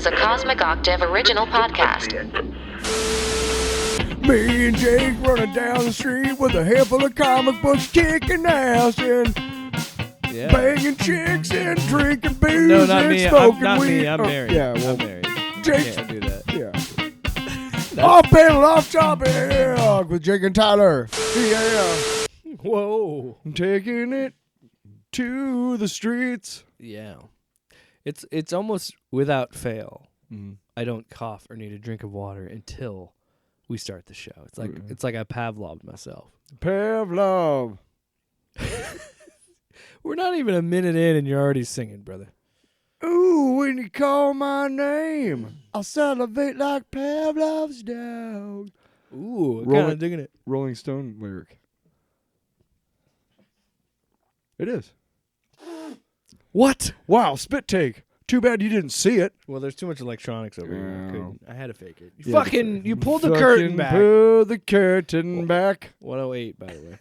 is a Cosmic Octave original podcast. Me and Jake running down the street with a handful of comic books, kicking ass and banging chicks and drinking booze No, not and me. smoking Not weed. me. I'm Oh, married. Yeah, well, I'm married. Jake. Can't do that. Yeah. Off panel, off topic with Jake and Tyler. Yeah. Whoa. I'm taking it to the streets. Yeah. It's almost without fail. Mm. I don't cough or need a drink of water until we start the show. It's like Mm. it's like I Pavloved myself. Pavlov. We're not even a minute in and you're already singing, brother. Ooh, when you call my name, I'll salivate like Pavlov's dog. Ooh, Roll kind it. of digging it. Rolling Stone lyric. It is. What? Wow, spit take. Too bad you didn't see it. Well, there's too much electronics over here. Yeah. I couldn't. I had to fake it. Yeah, You pulled the curtain back. Pull the curtain back. 1:08, by the way.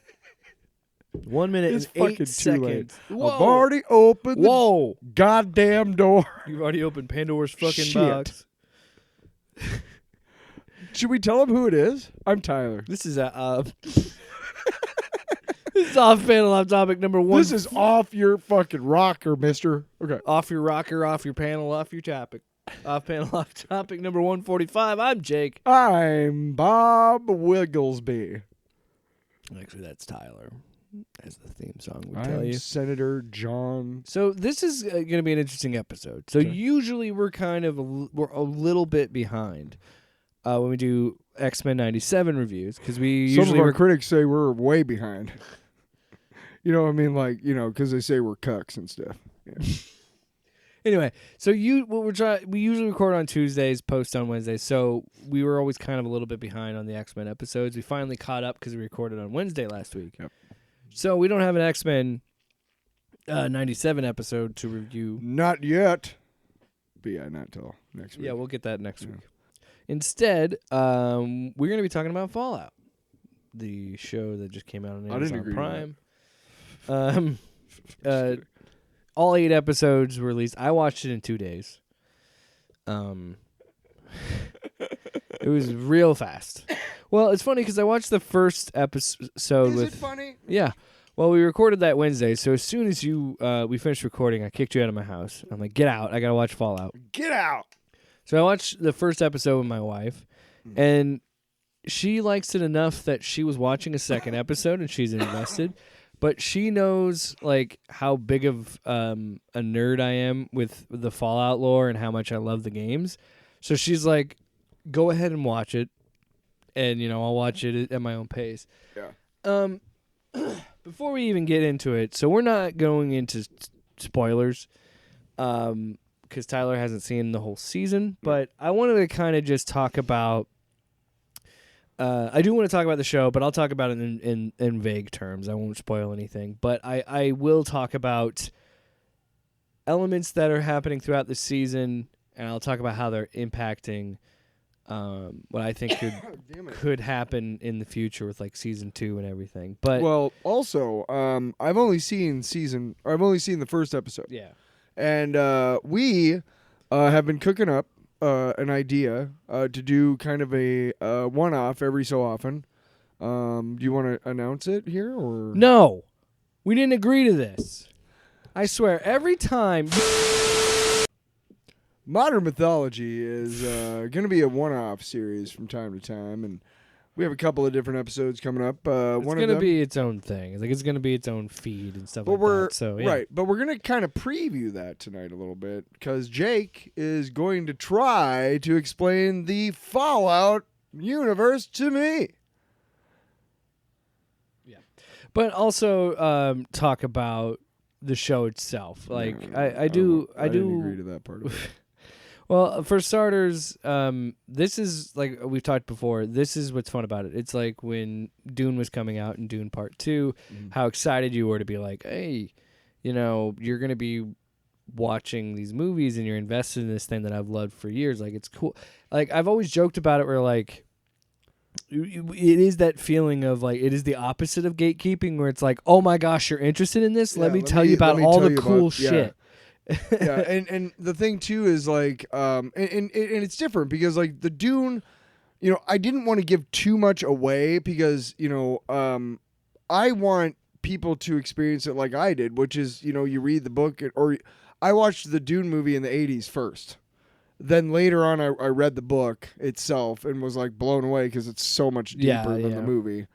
1 minute It's and 8 fucking too late. seconds. Whoa. I've already opened the Whoa. goddamn door. You've already opened Pandora's fucking Shit. box. Should we tell them who it is? I'm Tyler. This is this is off panel off topic number 1. This is off your fucking rocker, mister. Okay. off your rocker, off your panel, off your topic. Off panel off topic number 145. I'm Jake. I'm Bob Wigglesby. Actually, that's Tyler. As the theme song would I'm tell you. Senator John. So this is going to be an interesting episode. So Okay. usually we're we're a little bit behind when we do X-Men 97 reviews because we Some usually of our critics say we're way behind. You know what I mean? Like, because they say we're cucks and stuff. Yeah. Anyway, so we usually record on Tuesdays, post on Wednesdays. So we were always kind of a little bit behind on the X-Men episodes. We finally caught up because we recorded on Wednesday last week. Yep. So we don't have an X-Men 97 episode to review. Not yet. But yeah, not till next week. Yeah, we'll get that next week. Instead, we're going to be talking about Fallout, the show that just came out on I didn't Amazon agree Prime. All 8 episodes were released. I watched it in 2 days. It was real fast. Well, it's funny because I watched the first episode Is with. it funny? Yeah. Well, we recorded that Wednesday, so as soon as we finished recording, I kicked you out of my house. I'm like, get out! I gotta watch Fallout. Get out! So I watched the first episode with my wife, and she likes it enough that she was watching a second episode and she's invested. But she knows like how big of a nerd I am with the Fallout lore and how much I love the games. So she's like, "Go ahead and watch it, and I'll watch it at my own pace." Yeah. Before we even get into it, so we're not going into spoilers, because Tyler hasn't seen the whole season. But I wanted to kind of just talk about. I do want to talk about the show, but I'll talk about it in vague terms. I won't spoil anything, but I will talk about elements that are happening throughout the season, and I'll talk about how they're impacting what I think could happen in the future with like season 2 and everything. But Well, also, I've only seen the first episode. yeah, And we have been cooking up an idea to do kind of a one-off every so often. Do you want to announce it here, or no, we didn't agree to this. I swear, every time. Modern Mythology is going to be a one-off series from time to time, and we have a couple of different episodes coming up. It's one going of to them, be its own thing. It's going to be its own feed and stuff but like we're that. So, yeah. right, but we're going to kind of preview that tonight a little bit because Jake is going to try to explain the Fallout universe to me. But also talk about the show itself. Like I do didn't agree to that part of it. Well, for starters, this is like we've talked before. This is what's fun about it. It's like when Dune was coming out in Dune Part 2, how excited you were to be like, hey, you're going to be watching these movies and you're invested in this thing that I've loved for years. Like, it's cool. Like, I've always joked about it where, like, it is that feeling of, like, it is the opposite of gatekeeping where it's like, oh, my gosh, you're interested in this? Let me tell you about all the cool shit. Yeah, and the thing too is like, and it's different because like the Dune, I didn't want to give too much away because I want people to experience it like I did, which is you read the book or I watched the Dune movie in the '80s first. Then later on, I read the book itself and was like blown away because it's so much deeper than the movie.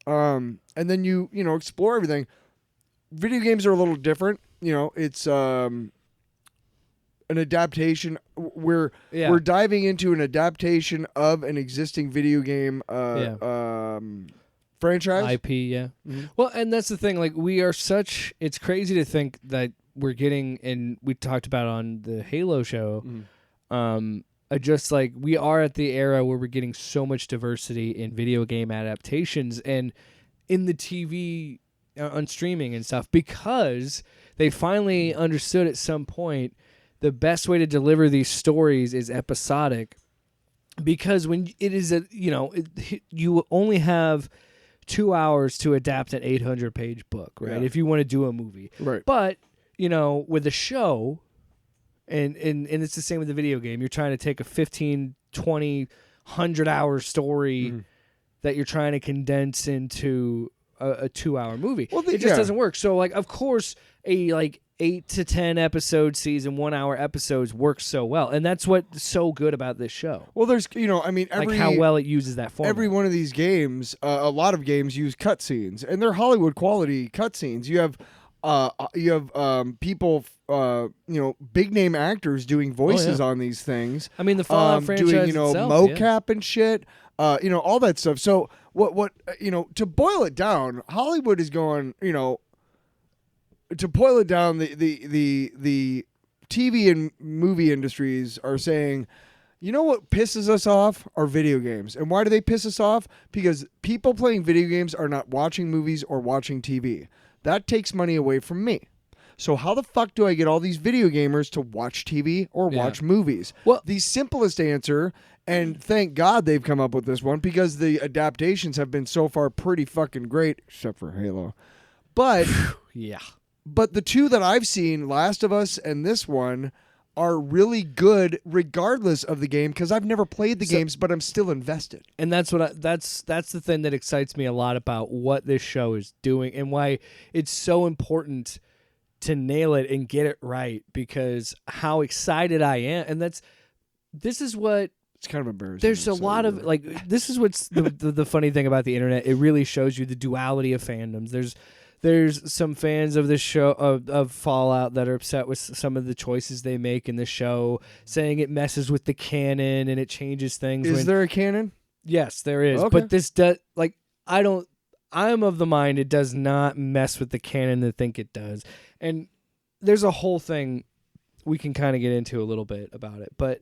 And then you explore everything. Video games are a little different. It's an adaptation. We're diving into an adaptation of an existing video game franchise. IP, yeah. Mm-hmm. Well, and that's the thing. Like, it's crazy to think that we're getting, and we talked about on the Halo show. Just like we are at the era where we're getting so much diversity in video game adaptations and in the TV on streaming and stuff, because they finally understood at some point the best way to deliver these stories is episodic, because when it is you only have 2 hours to adapt an 800-page book, right? If you want to do a movie, right? But with a show. And it's the same with the video game. You're trying to take a 15, 20, 100-hour story that you're trying to condense into a 2-hour movie. Well, it just doesn't work. So, like, of course, a 8 to 10 episode season, 1 hour episodes works so well, and that's what's so good about this show. Well, there's how well it uses that format. Every one of these games, a lot of games use cutscenes, and they're Hollywood quality cutscenes. You have people, big name actors doing voices on these things. I mean, the Fallout franchise doing, itself, mocap and shit, all that stuff. So what to boil it down, Hollywood is going, to boil it down, the TV and movie industries are saying, what pisses us off are video games. And why do they piss us off? Because people playing video games are not watching movies or watching TV. That takes money away from me. So how the fuck do I get all these video gamers to watch TV or watch movies? Well, the simplest answer, and thank God they've come up with this one, because the adaptations have been so far pretty fucking great, except for Halo. But but the two that I've seen, Last of Us and this one, are really good regardless of the game, because I've never played the games, but I'm still invested. And that's that's the thing that excites me a lot about what this show is doing and why it's so important to nail it and get it right, because how excited I am. And this is what it's kind of embarrassing. There's a lot of this is what's the funny thing about the internet. It really shows you the duality of fandoms. There's some fans of this show of Fallout that are upset with some of the choices they make in the show, saying it messes with the canon and it changes things. Is there a canon? Yes, there is. Okay. But this does I'm of the mind it does not mess with the canon that think it does. And there's a whole thing we can kind of get into a little bit about it. But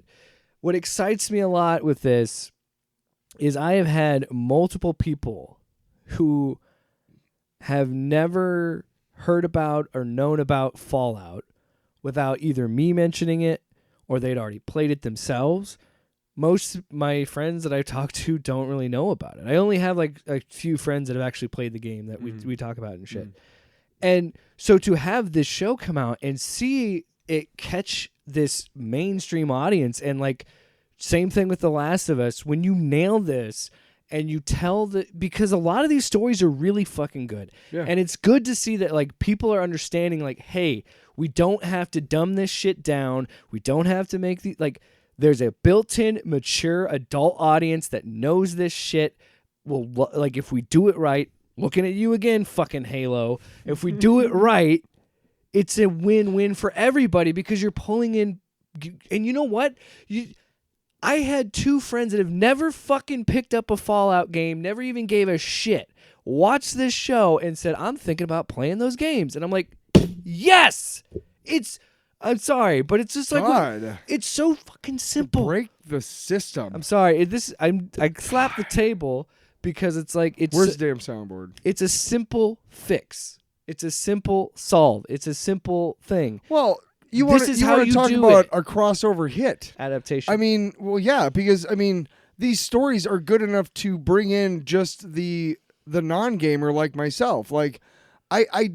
what excites me a lot with this is I have had multiple people who have never heard about or known about Fallout without either me mentioning it or they'd already played it themselves. Most of my friends that I've talked to don't really know about it. I only have like a few friends that have actually played the game that we talk about and shit. And so to have this show come out and see it catch this mainstream audience, and like same thing with The Last of Us, when you nail this and you tell because a lot of these stories are really fucking good. Yeah. And it's good to see that like people are understanding like, hey, we don't have to dumb this shit down. We don't have to make there's a built-in mature adult audience that knows this shit. Well, like if we do it right, looking at you again, fucking Halo. If we do it right, it's a win-win for everybody because you're pulling in. And you know what? I had two friends that have never fucking picked up a Fallout game, never even gave a shit, watched this show and said, I'm thinking about playing those games. And I'm like, yes! I'm sorry, but it's just like it's so fucking simple. Break the system. I'm sorry. I slapped the table because it's like where's the damn soundboard? It's a simple fix. It's a simple solve. It's a simple thing. Well, you want to talk about a crossover hit adaptation. I mean, well, yeah, because I mean these stories are good enough to bring in just the non-gamer like myself. Like I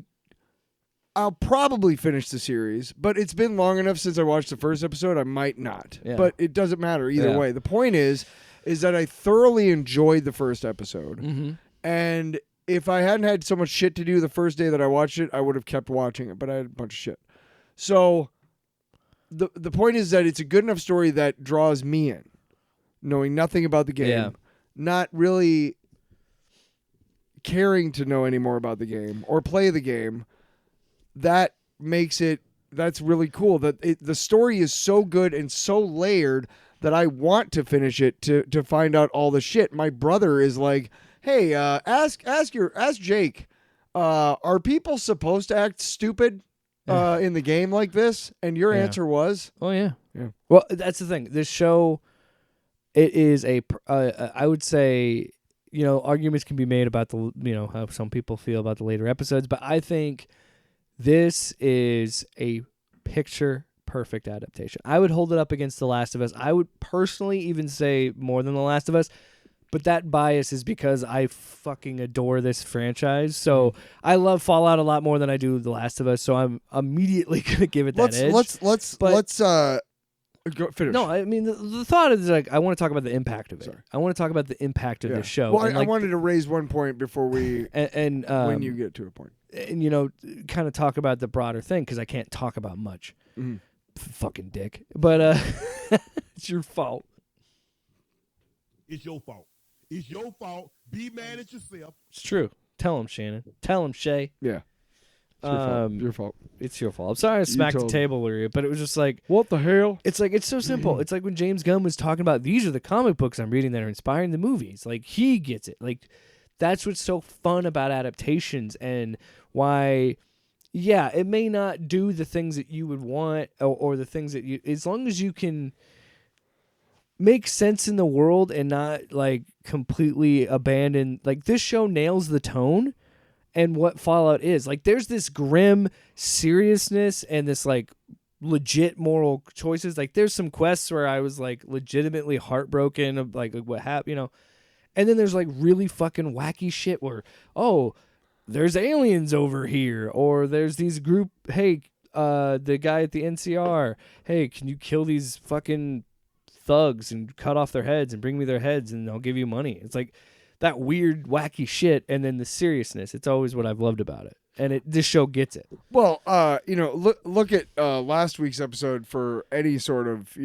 I'll probably finish the series, but it's been long enough since I watched the first episode. I might not, Yeah. but it doesn't matter either Yeah. way. The point is that I thoroughly enjoyed the first episode, Mm-hmm. and if I hadn't had so much shit to do the first day that I watched it, I would have kept watching it. But I had a bunch of shit. So the point is that it's a good enough story that draws me in, knowing nothing about the game, Yeah. not really caring to know any more about the game or play the game. That makes it, that's really cool. The story is so good and so layered that I want to finish it to find out all the shit. My brother is like, hey, ask Jake, are people supposed to act stupid in the game like this? And your Yeah. answer was, Oh yeah. Yeah. Well, that's the thing. This show, it is I would say, arguments can be made about how some people feel about the later episodes, but I think this is a picture perfect adaptation. I would hold it up against The Last of Us. I would personally even say more than The Last of Us. But that bias is because I fucking adore this franchise. So I love Fallout a lot more than I do The Last of Us. So I'm immediately gonna give it that edge. let's go finish. No, I mean the thought is like I want to talk about the impact of it. Sorry. I want to talk about the impact of Yeah. this show. Well, and I wanted to raise one point before we and when you get to a point. and kind of talk about the broader thing because I can't talk about much. Mhm. Fucking dick. But it's your fault. It's your fault. It's your fault. Be mad at yourself. It's true. Tell him, Shannon. Tell him, Shay. Yeah. It's your fault. Your fault. It's your fault. I'm sorry I smacked the told- table earlier, but it was just like What the hell? it's so simple. It's like when James Gunn was talking about these are the comic books I'm reading that are inspiring the movies. Like he gets it. Like that's what's so fun about adaptations and why it may not do the things that you would want or the things that you as long as you can make sense in the world and not like completely abandon like this show nails the tone and what Fallout is. Like there's this grim seriousness and this like legit moral choices. Like there's some quests where I was like legitimately heartbroken of like what happened, And then there's like really fucking wacky shit where, there's aliens over here or there's these group, hey, the guy at the NCR, hey, can you kill these fucking thugs and cut off their heads and bring me their heads and I'll give you money. It's like that weird, wacky shit, and then the seriousness. It's always what I've loved about it, and this show gets it. Well, look at last week's episode for any sort of,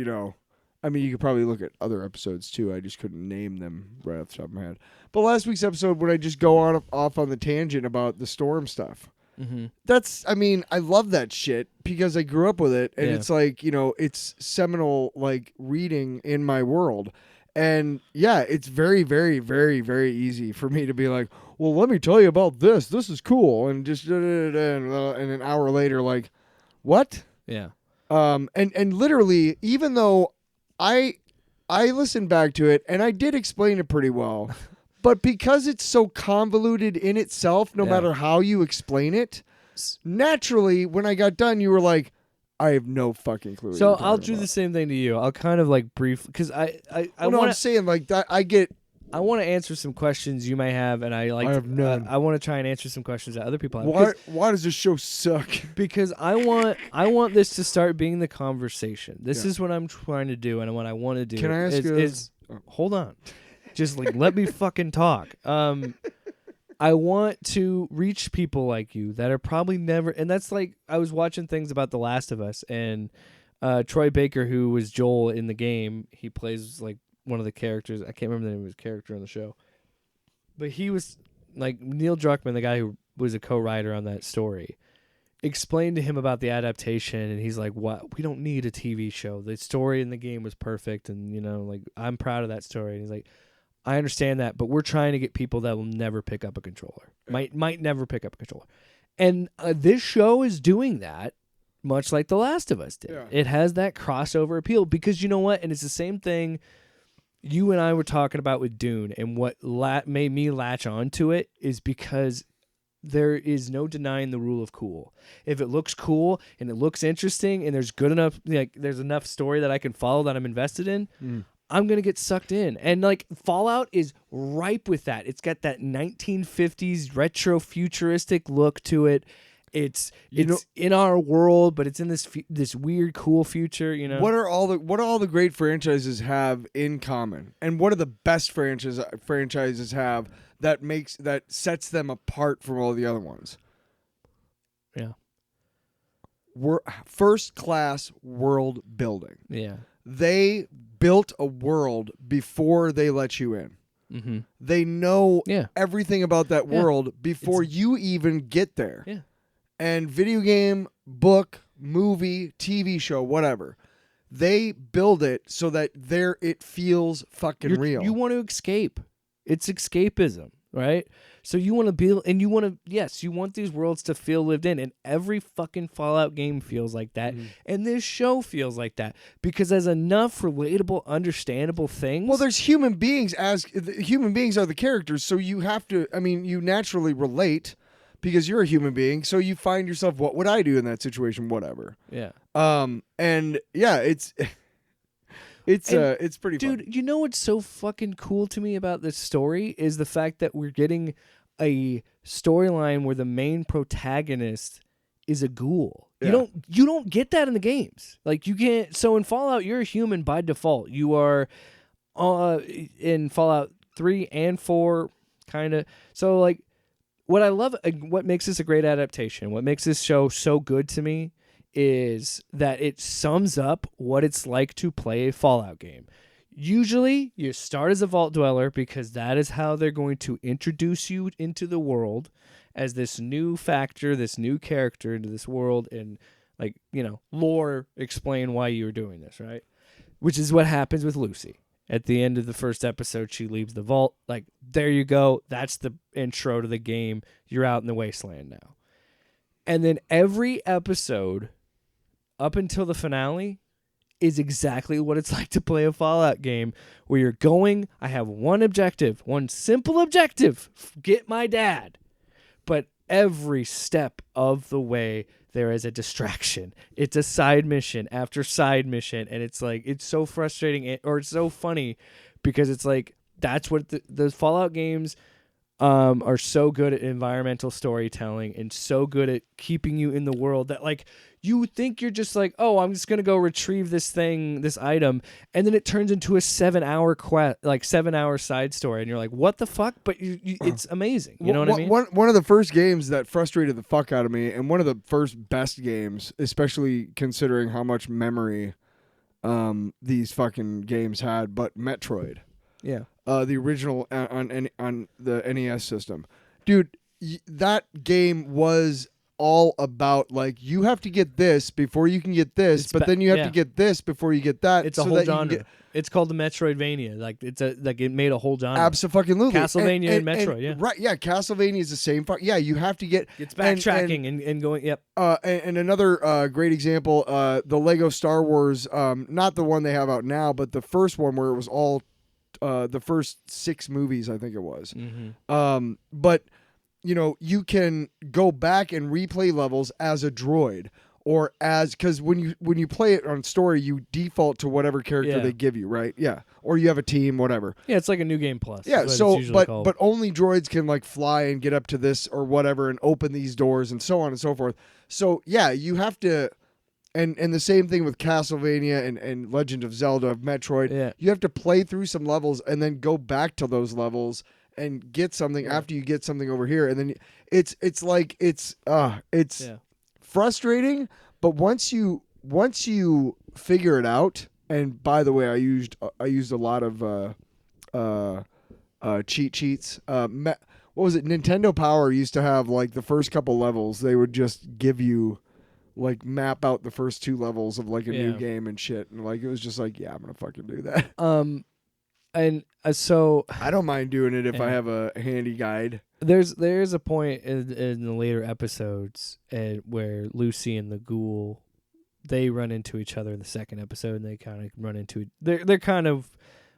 I mean, you could probably look at other episodes too. I just couldn't name them right off the top of my head. But last week's episode, when I just go off on the tangent about the storm stuff, I love that shit because I grew up with it, and Yeah. it's like, it's seminal like reading in my world. And yeah, it's very, very, very, very easy for me to be like, well, let me tell you about this. This is cool. And just, and an hour later, like, what? Yeah. And literally, even though I listened back to it and I did explain it pretty well, but because it's so convoluted in itself, no Yeah. matter how you explain it, naturally, when I got done, you were like, I have no fucking clue. what So you're I'll talking do the about. same thing to you. I'll kind of like brief because I Well, no, I'm want saying like that. I get. I want to answer some questions you may have, and I like I have none. I want to try and answer some questions that other people have. Why does this show suck? Because I want this to start being the conversation. This Yeah. is what I'm trying to do, and what I want to do. Can I ask you is hold on, just like let me fucking talk. I want to reach people like you that are probably never, and that's like I was watching things about The Last of Us, and Troy Baker, who was Joel in the game, he plays like one of the characters. I can't remember the name of his character on the show, but he was like Neil Druckmann, the guy who was a co-writer on that story, explained to him about the adaptation, and he's like, "What? We don't need a TV show. The story in the game was perfect, and like I'm proud of that story." And he's like, "I understand that, but we're trying to get people that will never pick up a controller, might never pick up a controller," and this show is doing that, much like The Last of Us did. Yeah. It has that crossover appeal because you know what, and it's the same thing you and I were talking about with Dune, and what made me latch onto it is because there is no denying the rule of cool. If it looks cool and it looks interesting and there's good enough, like there's enough story that I can follow that I'm invested in, I'm going to get sucked in. And like Fallout is ripe with that. It's got that 1950s retro futuristic look to it. It's You know- in our world, but it's in this weird, cool future. You know, What do all the great franchises have in common, and what do the best franchises have that sets them apart from all the other ones? Yeah, We're first class world building. yeah, They built a world before they let you in. mm-hmm. They know Yeah. everything about that Yeah. world before you even get there. Yeah. And video game, book, movie, TV show, whatever. They build it so that it feels fucking real. You want to escape. It's escapism, right? So you want to be, and you want to, yes, you want these worlds to feel lived in, and every fucking Fallout game feels like that, and this show feels like that because there's enough relatable, understandable things. Well, there's human beings human beings are the characters, so you have to. I mean, you naturally relate because you're a human being. So you find yourself, what would I do in that situation? Whatever. yeah. And yeah, it's pretty fun. Dude, you know what's so fucking cool to me about this story is the fact that we're getting a storyline where the main protagonist is a ghoul. Yeah. You don't get that in the games. Like you can't. So in Fallout, you're a human by default. You are in Fallout 3 and 4 kind of. So like what I love, what makes this a great adaptation, what makes this show so good to me is that it sums up what it's like to play a Fallout game. Usually, you start as a vault dweller because that is how they're going to introduce you into the world as this new factor, this new character into this world, and like, you know, lore explain why you're doing this, right? Which is what happens with Lucy. At the end of the first episode, she leaves the vault. Like, there you go. That's the intro to the game. You're out in the wasteland now. And then every episode up until the finale is exactly what it's like to play a Fallout game where you're going, I have one objective, one simple objective, get my dad. But every step of the way, there is a distraction. It's a side mission after side mission. And it's like, it's so frustrating or it's so funny because it's like, that's what the Fallout games are so good at environmental storytelling and so good at keeping you in the world that like you think you're just like, oh, I'm just gonna go retrieve this item, and then it turns into a 7-hour quest, like 7-hour side story, and you're like, what the fuck? But it's amazing. You know what I mean? One of the first games that frustrated the fuck out of me, and one of the first best games, especially considering how much memory these fucking games had, but Metroid. Yeah. The original on the NES system. Dude, that game was all about like you have to get this before you can get this, but then you have to get this before you get that. It's a whole genre. It's called the Metroidvania. Like it made a whole genre. Absolutely. Castlevania and Metroid, yeah. Right, yeah, Castlevania is the same yeah, you have to get it's backtracking and going, yep. And another great example, the Lego Star Wars, not the one they have out now, but the first one where it was all the first 6 movies, I think it was. Mm-hmm. But you know, you can go back and replay levels as a droid, or because when you play it on story, you default to whatever character they give you, right? Yeah, or you have a team, whatever. Yeah, it's like a New Game Plus. Yeah, so but called. only droids can like fly and get up to this or whatever and open these doors and so on and so forth. So yeah, you have to. And the same thing with Castlevania and Legend of Zelda, of Metroid. Yeah. You have to play through some levels and then go back to those levels and get something after you get something over here. And then it's frustrating, but once you figure it out, and by the way, I used a lot of cheat sheets. What was it? Nintendo Power used to have like the first couple levels, they would just give you like map out the first 2 levels of like a new game and shit, and like it was just like, yeah, I'm gonna fucking do that. And so I don't mind doing it if I have a handy guide. there's a point in the later episodes where Lucy and the ghoul, they run into each other in the second episode, and they kind of run into they're kind of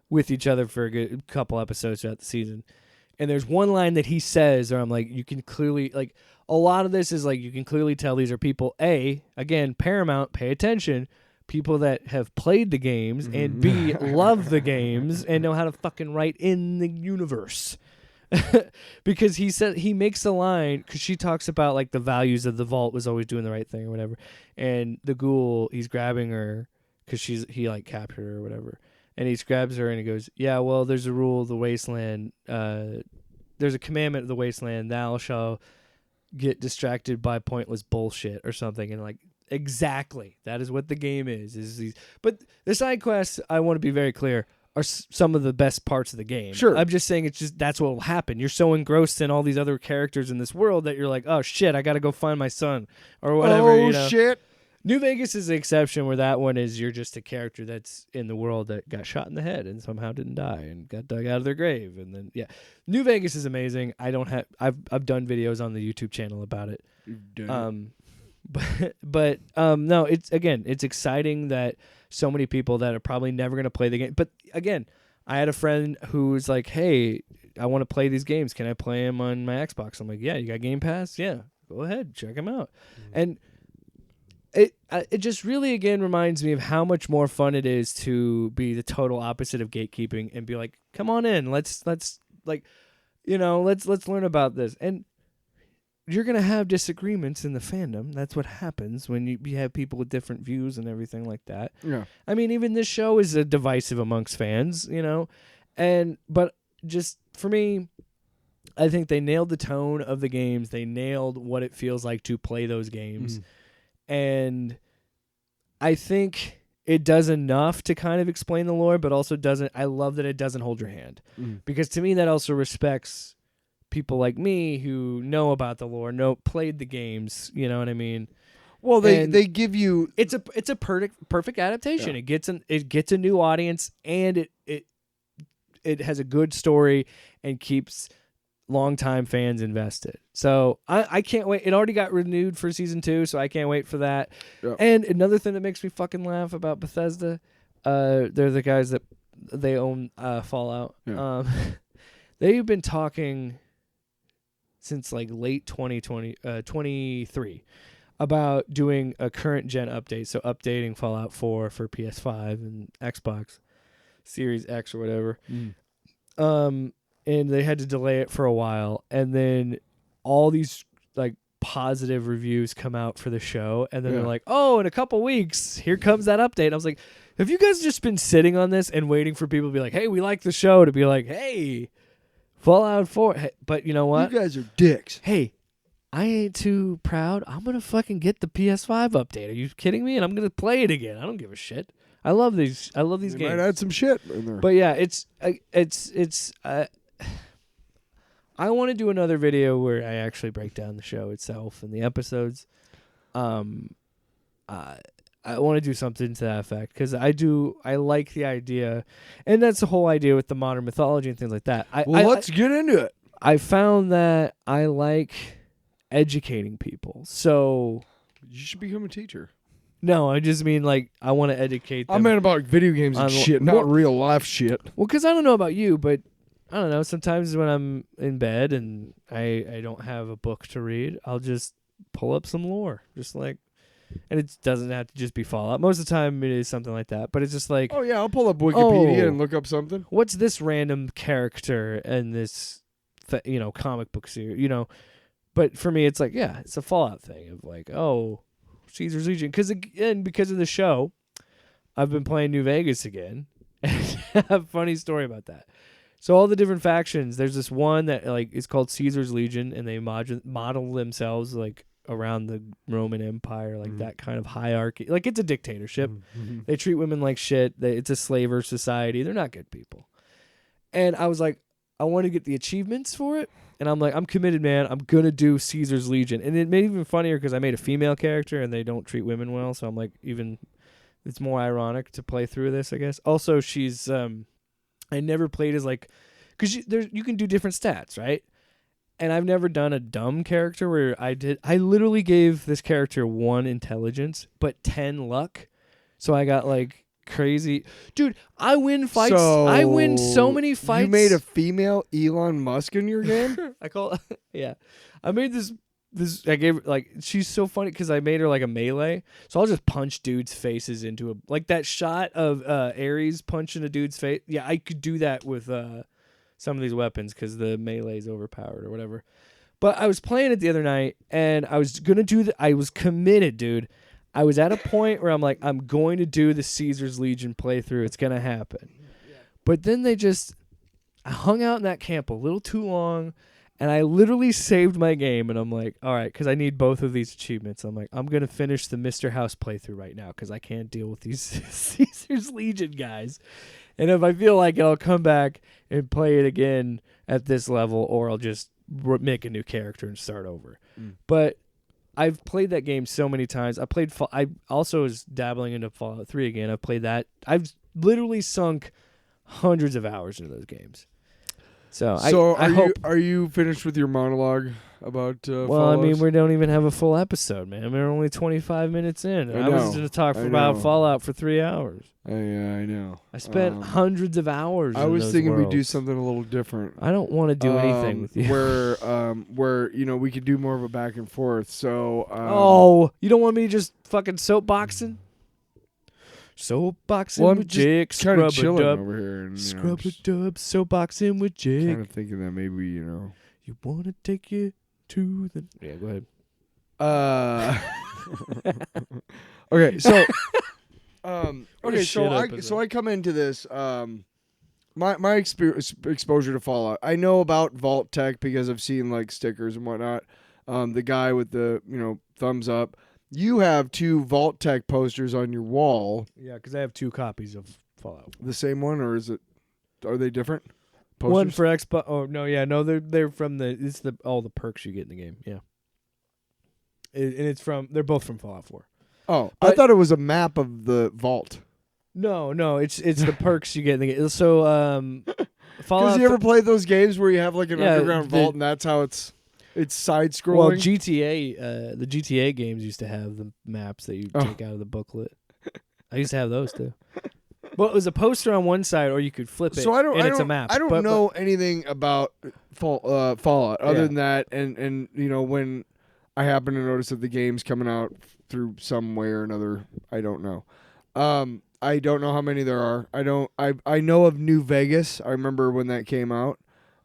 with each other for a good couple episodes throughout the season. And there's one line that he says, or I'm like, you can clearly, like, a lot of this is like, you can clearly tell these are people, again, Paramount, pay attention, people that have played the games, and B, love the games and know how to fucking write in the universe. because he makes a line because she talks about like the values of the vault was always doing the right thing or whatever, and the ghoul he's grabbing her because he like captured her or whatever, and he grabs her and he goes, yeah, well, there's a rule of the wasteland, there's a commandment of the wasteland, thou shall get distracted by pointless bullshit or something, and like exactly that is what the game is these. But the side quests, I want to be very clear, are some of the best parts of the game. Sure. I'm just saying it's just that's what will happen. You're so engrossed in all these other characters in this world that you're like, oh shit, I gotta go find my son or whatever. Oh you know? shit! New Vegas is the exception where that one is you're just a character that's in the world that got shot in the head and somehow didn't die and got dug out of their grave, and then New Vegas is amazing. I've done videos on the YouTube channel about it. You've done But no, it's exciting that so many people that are probably never going to play the game. But again, I had a friend who was like, hey, I want to play these games. Can I play them on my Xbox? I'm like, yeah, you got Game Pass? Yeah, go ahead, check them out. And it just really, again, reminds me of how much more fun it is to be the total opposite of gatekeeping and be like, come on in, let's learn about this. And you're going to have disagreements in the fandom. That's what happens when you have people with different views and everything like that. Yeah. I mean, even this show is divisive amongst fans, you know? But just for me, I think they nailed the tone of the games. They nailed what it feels like to play those games. And I think it does enough to kind of explain the lore, but also doesn't. I love that it doesn't hold your hand. Because to me, that also respects people like me who know about the lore, played the games, you know what I mean? Well, they give you it's a perfect adaptation. Yeah. It gets a new audience, and it has a good story and keeps longtime fans invested. So I can't wait. It already got renewed for season 2, so I can't wait for that. Yeah. And another thing that makes me fucking laugh about Bethesda, they're the guys that they own Fallout. Yeah. They've been talking since like late 2023 about doing a current gen update, so updating Fallout 4 for PS5 and Xbox Series X or whatever. And they had to delay it for a while, and then all these like positive reviews come out for the show, and then they're like, oh, in a couple weeks here comes that update. I was like, have you guys just been sitting on this and waiting for people to be like, hey, we like the show, to be like, hey, Fallout 4. Hey, but you know what? You guys are dicks. Hey, I ain't too proud. I'm going to fucking get the PS5 update. Are you kidding me? And I'm going to play it again. I don't give a shit. I love these They games. might add some shit in there. But yeah, I want to do another video where I actually break down the show itself and the episodes. I want to do something to that effect because I like the idea, and that's the whole idea with the modern mythology and things like that. Let's get into it. I found that I like educating people. So You should become a teacher. no, I just mean like I want to educate them. I meant about video games and On- shit, not well- real life shit. Well, because I don't know about you, but I don't know. Sometimes when I'm in bed and I don't have a book to read, I'll just pull up some lore, just like, and it doesn't have to just be Fallout. Most of the time, it is something like that. But it's just like, Oh yeah, I'll pull up Wikipedia Oh. and look up something. what's this random character in this, comic book series, But for me, it's like, yeah, it's a Fallout thing of like, oh, Caesar's Legion, because of the show, I've been playing New Vegas again. And I have a funny story about that. So all the different factions, there's this one that like is called Caesar's Legion, and they model themselves like around the Roman Empire, like that kind of hierarchy. Like it's a dictatorship. They treat women like shit. It's a slaver society. They're not good people. And I was like, I want to get the achievements for it. And I'm like, I'm committed, man. I'm going to do Caesar's Legion. And it made it even funnier because I made a female character and they don't treat women well. So I'm like, it's more ironic to play through this, I guess. Also, she's, I never played as like, because you can do different stats, right? And I've never done a dumb character where I literally gave this character 1 intelligence, but 10 luck. So I got like crazy. Dude, I win fights. I win so many fights. You made a female Elon Musk in your game? I call yeah. I made this I gave like she's so funny because I made her like a melee. So I'll just punch dudes' faces into like that shot of Ares punching a dude's face. Yeah, I could do that with some of these weapons because the melee's overpowered or whatever. But I was playing it the other night, and I was gonna do I was committed, dude. I was at a point where I'm like, I'm going to do the Caesar's Legion playthrough. It's gonna happen. But then I hung out in that camp a little too long, and I literally saved my game. And I'm like, all right, because I need both of these achievements. I'm like, I'm gonna finish the Mr. House playthrough right now because I can't deal with these Caesar's Legion guys. And if I feel like it, I'll come back and play it again at this level, or I'll just make a new character and start over. But I've played that game so many times. I also was dabbling into Fallout 3 again. I've played that. I've literally sunk hundreds of hours into those games. So I hope. Are you finished with your monologue about Well, Fallout? I mean, we don't even have a full episode, man. We're only 25 minutes in. And I was going to talk about Fallout for 3 hours. I know. I spent hundreds of hours. I was those thinking worlds. we'd do something a little different. I don't want to do anything with you. Where we could do more of a back and forth. So you don't want me just fucking soapboxing? Soapboxing well, I'm with just Jake, kind of scrub a chilling dub, over here, and scrub a dub, soapboxing with Jake. kind of thinking that maybe You want to take you to the... Yeah, go ahead. Okay, so Okay, so I come into this my exposure to Fallout. I know about Vault Tech because I've seen like stickers and whatnot. The guy with the thumbs up. You have 2 Vault Tech posters on your wall. Yeah, because I have 2 copies of Fallout. The same one, or are they different? Posters? One for Xbox. Oh no, yeah, no, they're from all the perks you get in the game. Yeah, they're both from Fallout 4. Oh, I thought it was a map of the vault. No, it's the perks you get in the game. So Fallout. Because you ever played those games where you have like an Yeah, underground vault and that's how it's side scrolling? Well, GTA, the GTA games used to have the maps that you take out of the booklet. I used to have those too. Well, it was a poster on one side, or you could flip it, it's a map. I don't know anything about Fallout other than that, and when I happen to notice that the game's coming out through some way or another, I don't know. I don't know how many there are. I know of New Vegas. I remember when that came out,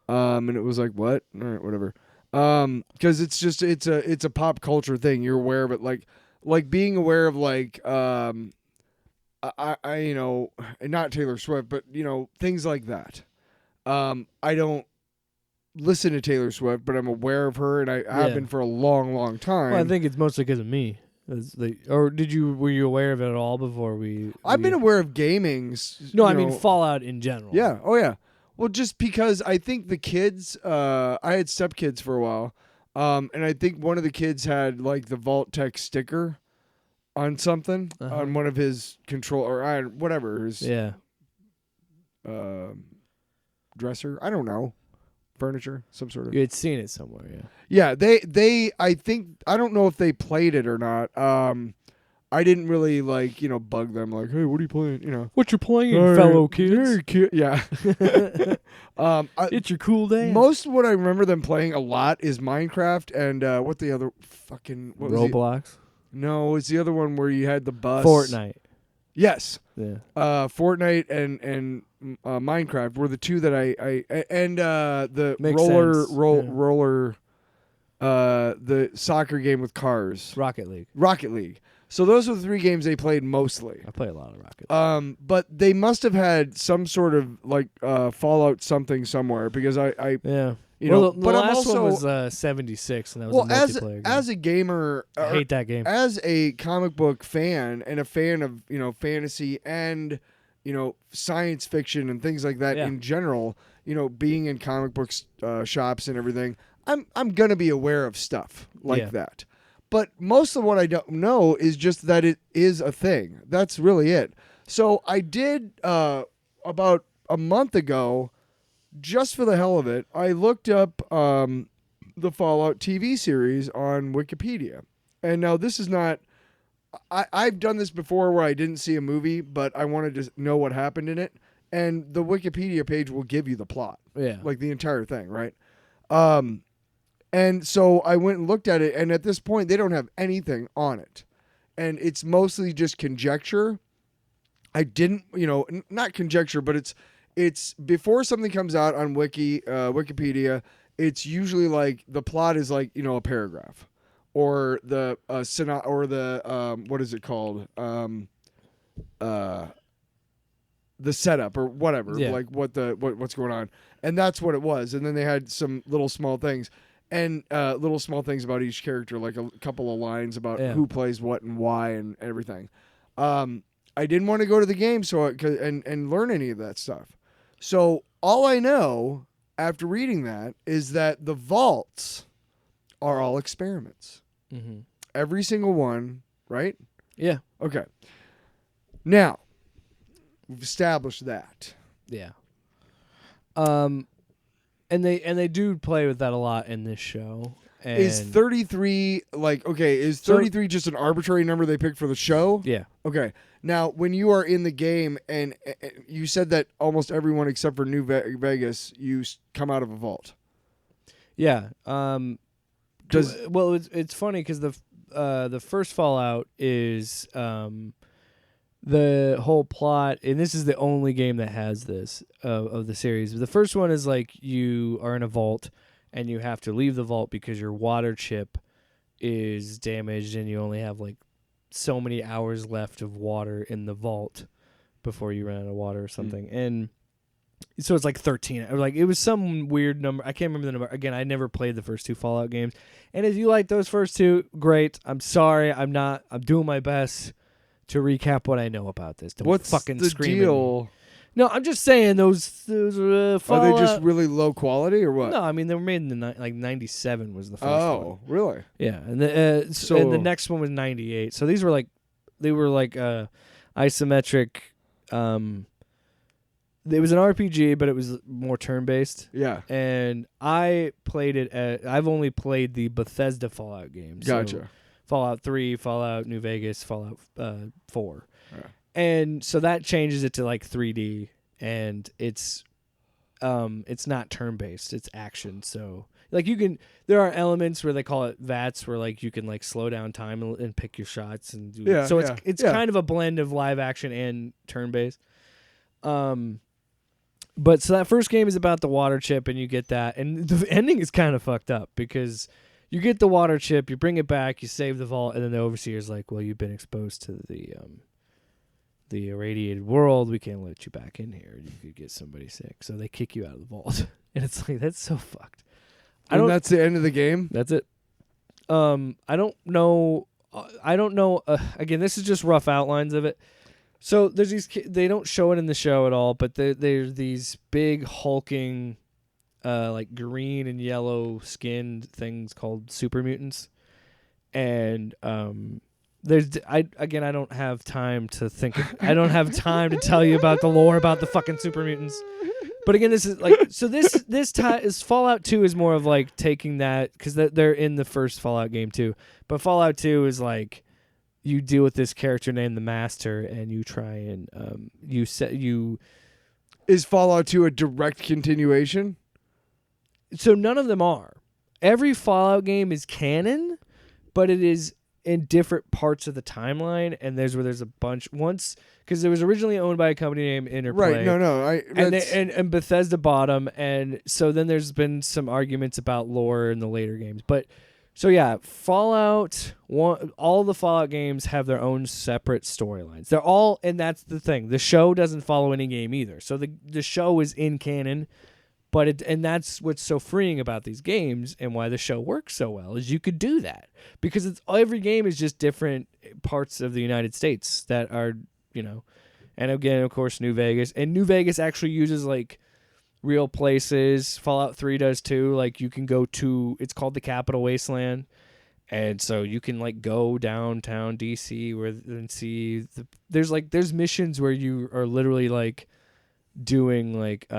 and it was like, what? All right, whatever. Because it's a pop culture thing. You're aware of it, like being aware of I not Taylor Swift, but things like that. I don't listen to Taylor Swift, but I'm aware of her, and I have been for a long, long time. Well, I think it's mostly because of me. Or were you aware of it at all before we? I've been aware of gamings. No, I mean Fallout in general. Yeah. Oh yeah. Well, just because I think the kids, I had stepkids for a while, and I think one of the kids had like the Vault Tech sticker on something on one of his control or whatever his dresser. I don't know, furniture, some sort of. You had seen it somewhere, yeah. Yeah, they. I think I don't know if they played it or not. I didn't really bug them like, hey, what are you playing? What you're playing, fellow kids? Very cute. Yeah. It's your cool day. Most of what I remember them playing a lot is Minecraft and what the other fucking Roblox. No, it's the other one where you had the bus. Fortnite. Yes. Yeah. Fortnite and Minecraft were the two that I and the Makes roller sense. roller the soccer game with cars. Rocket League. Rocket League. So those are the 3 games they played mostly. I play a lot of Rocket League. But they must have had some sort of Fallout something somewhere because I yeah. the but I'm last also, one was 76, and that was a multiplayer game. as a gamer, I hate that game. As a comic book fan and a fan of fantasy and science fiction and things like that in general, being in comic book shops and everything, I'm gonna be aware of stuff like that. But most of what I don't know is just that it is a thing. That's really it. So I did about a month ago, just for the hell of it, I looked up the Fallout TV series on Wikipedia. And now this is not... I've done this before where I didn't see a movie, but I wanted to know what happened in it. And the Wikipedia page will give you the plot. Yeah. Like the entire thing, right? And so I went and looked at it, and at this point, they don't have anything on it. And it's mostly just conjecture. I didn't, not conjecture, but it's before something comes out on Wikipedia. It's usually like the plot is like a paragraph, or the what is it called? The setup or whatever, Yeah. like what's going on, and that's what it was. And then they had some little small things, and little small things about each character, like a couple of lines about who plays what and why and everything. I didn't want to go to the game and learn any of that stuff. So all I know after reading that is that the vaults are all experiments. Mm-hmm. Every single one, right? Yeah. Okay. Now, we've established that. Yeah. And they do play with that a lot in this show. And Is 33 is 33 just an arbitrary number they picked for the show? Yeah. Okay. Now, when you are in the game and you said that almost everyone except for New Vegas, come out of a vault. Yeah. Does it's funny because the first Fallout is the whole plot, and this is the only game that has this of the series. The first one is like you are in a vault and you have to leave the vault because your water chip is damaged and you only have like so many hours left of water in the vault before you run out of water or something. And so it's like 13. Or like it was some weird number. I can't remember the number. Again, I never played the first two Fallout games. And if you like those first two, great. I'm sorry. I'm doing my best to recap what I know about this. Don't what's fucking the scream at me. deal? No, I'm just saying those Fallout. Are they just really low quality or what? No, I mean they were made in the 97 was the first one. Oh, really? Yeah, and the next one was 98. So these were like isometric. It was an RPG, but it was more turn-based. Yeah. And I played it I've only played the Bethesda Fallout games. Gotcha. So Fallout 3, Fallout New Vegas, Fallout 4. Yeah. And so that changes it to like 3D, and it's not turn-based, it's action. So like there are elements where they call it VATS, where like you can like slow down time and pick your shots and do Yeah, so yeah, it's yeah. kind of a blend of live action and turn-based. But so that first game is about the water chip, and you get that, and the ending is kind of fucked up because you get the water chip, you bring it back, you save the vault, and then the overseer's like, well, you've been exposed to the irradiated world. We can't let you back in here. You could get somebody sick. So they kick you out of the vault. And it's like, that's so fucked. And that's the end of the game? That's it. I don't know. Again, this is just rough outlines of it. So there's these. They don't show it in the show at all, but there's these big hulking, like green and yellow skinned things called super mutants, and I don't have time to think. I don't have time to tell you about the lore about the fucking super mutants. But again, this is like is Fallout 2 is more of like taking that because they're in the first Fallout game too. But Fallout 2 is like you deal with this character named the Master, and you try and Is Fallout 2 a direct continuation? So none of them are. Every Fallout game is canon, but it is in different parts of the timeline, and there's a bunch once because it was originally owned by a company named Interplay. Right? No. And Bethesda bought them, and so then there's been some arguments about lore in the later games. But so yeah, Fallout all the Fallout games have their own separate storylines. They're all, and that's the thing. The show doesn't follow any game either. So the show is in canon. But and that's what's so freeing about these games and why the show works so well is you could do that because every game is just different parts of the United States that are, and again, of course, New Vegas. And New Vegas actually uses like real places. Fallout 3 does too. Like you can go to, it's called the Capital Wasteland. And so you can like go downtown DC and see there's missions where you are literally like doing like,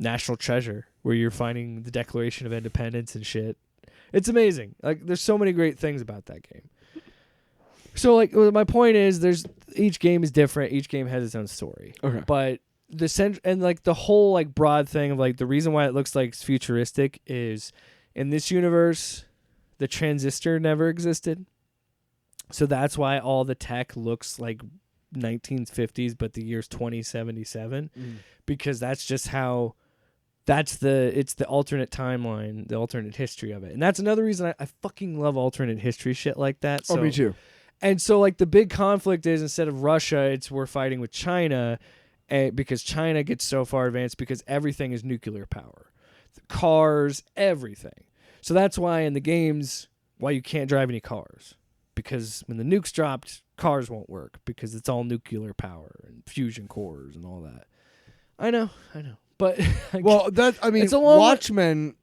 National Treasure, where you're finding the Declaration of Independence and shit. It's amazing. Like, there's so many great things about that game. So, like, my point is, each game is different. Each game has its own story. Okay. But the whole like broad thing of like the reason why it looks like it's futuristic is in this universe, the transistor never existed. So that's why all the tech looks like 1950s, but the year's 2077, because that's just how. It's the alternate timeline, the alternate history of it, and that's another reason I fucking love alternate history shit like that. So, me too. And so, like, the big conflict is, instead of Russia, we're fighting with China, because China gets so far advanced because everything is nuclear power, the cars, everything. So that's why in the games, why you can't drive any cars, because when the nukes dropped, cars won't work because it's all nuclear power and fusion cores and all that. I know. But Well, it's a long Watchmen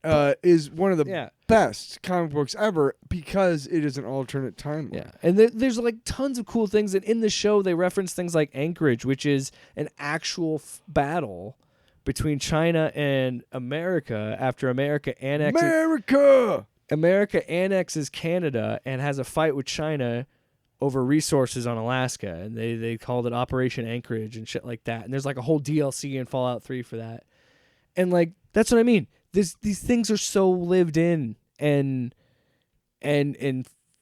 is one of the Yeah. best comic books ever because it is an alternate timeline. Yeah, and there's like tons of cool things, and in the show they reference things like Anchorage, which is an actual battle between China and America after America annexes Canada and has a fight with China over resources on Alaska, and they called it Operation Anchorage and shit like that. And there's like a whole DLC in Fallout 3 for that. And like that's what I mean. These things are so lived in and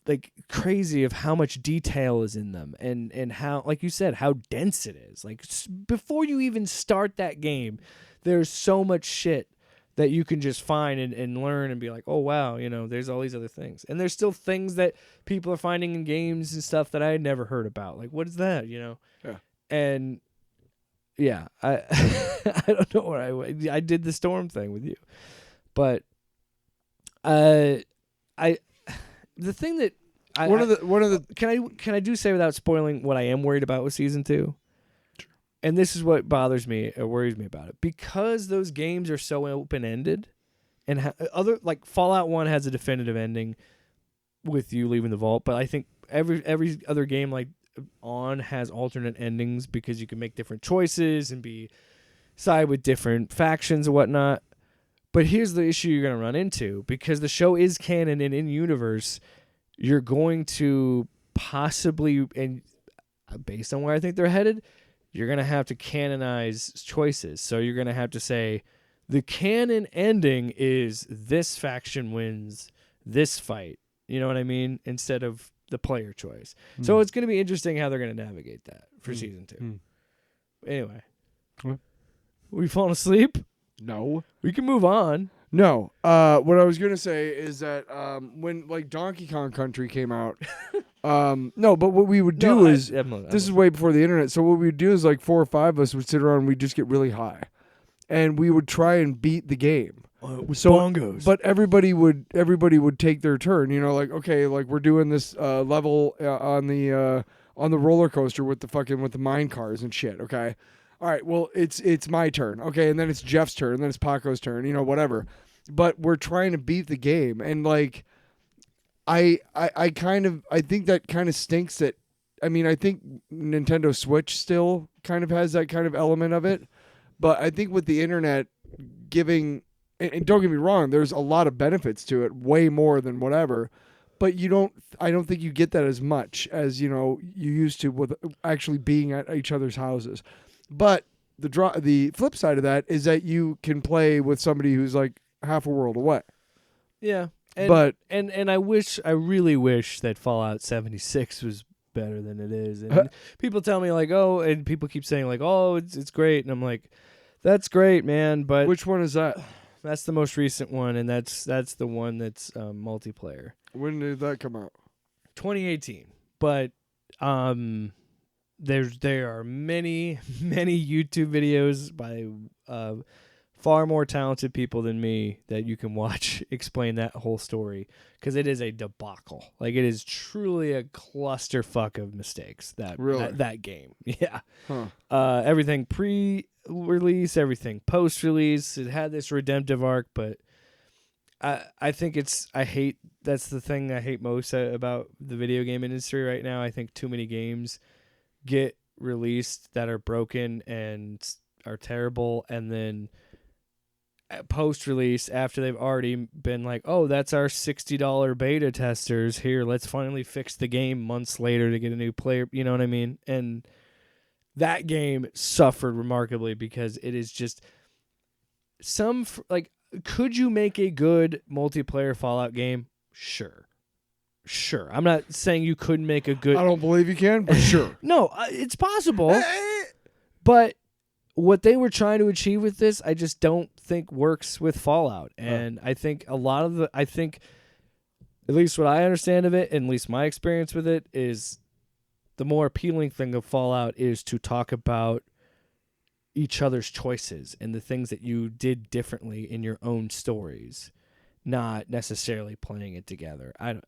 like crazy of how much detail is in them, and how, like you said, how dense it is. Like before you even start that game, there's so much shit that you can just find and learn and be like, oh wow, there's all these other things. And there's still things that people are finding in games and stuff that I had never heard about. Like, what is that, Yeah. And yeah, I I don't know where I did the Storm thing with you. But the thing that one of the can I do say, without spoiling, what I am worried about with season 2? And this is what bothers me or worries me about it, because those games are so open-ended, and other, like, Fallout 1 has a definitive ending with you leaving the vault, but I think every other game like On has alternate endings because you can make different choices and side with different factions and whatnot. But here's the issue you're going to run into, because the show is canon and in universe, you're going to possibly, and based on where I think they're headed, you're going to have to canonize choices. So you're going to have to say, the canon ending is this faction wins this fight. You know what I mean? Instead of the player choice. So it's going to be interesting how they're going to navigate that for season 2. Anyway. We falling asleep? No. We can move on. No. What I was gonna say is that when like Donkey Kong Country came out, no, but what we would do is this is way before the internet. So what we would do is like 4 or 5 of us would sit around and we'd just get really high, and we would try and beat the game. With So, bongos. but everybody would take their turn. Like, okay, like we're doing this level on the roller coaster with the mine cars and shit. Okay. All right, well, it's my turn. Okay, and then it's Jeff's turn, and then it's Paco's turn, whatever. But we're trying to beat the game, and like I think that kind of stinks that I think Nintendo Switch still kind of has that kind of element of it. But I think with the internet giving, and don't get me wrong, there's a lot of benefits to it, way more than whatever. But I don't think you get that as much as, you used to with actually being at each other's houses. But the flip side of that is that you can play with somebody who's like half a world away. Yeah. And, but I really wish that Fallout 76 was better than it is. And people tell me like, oh, and people keep saying like, oh, it's great, and I'm like, that's great, man. But which one is that? That's the most recent one, and that's the one that's multiplayer. When did that come out? 2018. But there are many YouTube videos by far more talented people than me that you can watch explain that whole story, because it is a debacle. Like, it is truly a clusterfuck of mistakes. That game, yeah. Huh. Everything pre-release, everything post-release. It had this redemptive arc, but I think that's the thing I hate most about the video game industry right now. I think too many games get released that are broken and are terrible, and then post-release, after they've already been like, oh, that's our $60 beta testers, here, let's finally fix the game months later to get a new player, you know what I mean? And that game suffered remarkably because it is just could you make a good multiplayer Fallout game? Sure. Sure. I'm not saying you couldn't make a good. I don't believe you can, but sure. No, it's possible. But what they were trying to achieve with this, I just don't think works with Fallout. And I think a lot of at least what I understand of it, and at least my experience with it, is the more appealing thing of Fallout is to talk about each other's choices and the things that you did differently in your own stories, not necessarily playing it together. I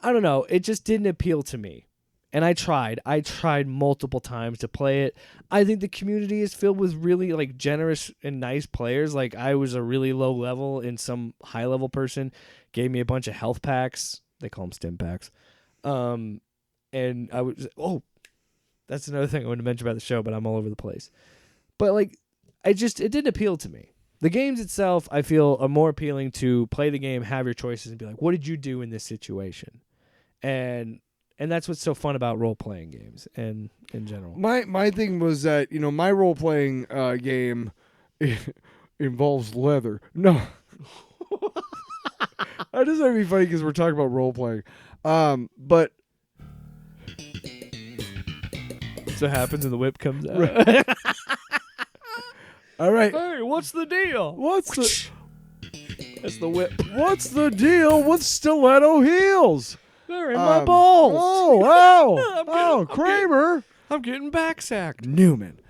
don't know. It just didn't appeal to me. And I tried multiple times to play it. I think the community is filled with really like generous and nice players. Like I was a really low level and some high level person gave me a bunch of health packs. They call them stim packs. And I was, that's another thing I wanted to mention about the show, but I'm all over the place. But like, it didn't appeal to me. The games itself, I feel, are more appealing to play the game, have your choices, and be like, what did you do in this situation? And that's what's so fun about role-playing games and in general. My thing was that, my role-playing game involves leather. No. I just thought it'd be funny because we're talking about role-playing. But... So happens and the whip comes out. All right. Hey, what's the deal? That's the whip. What's the deal with stiletto heels? They're in my balls. Oh, Kramer. I'm getting backsacked. Newman.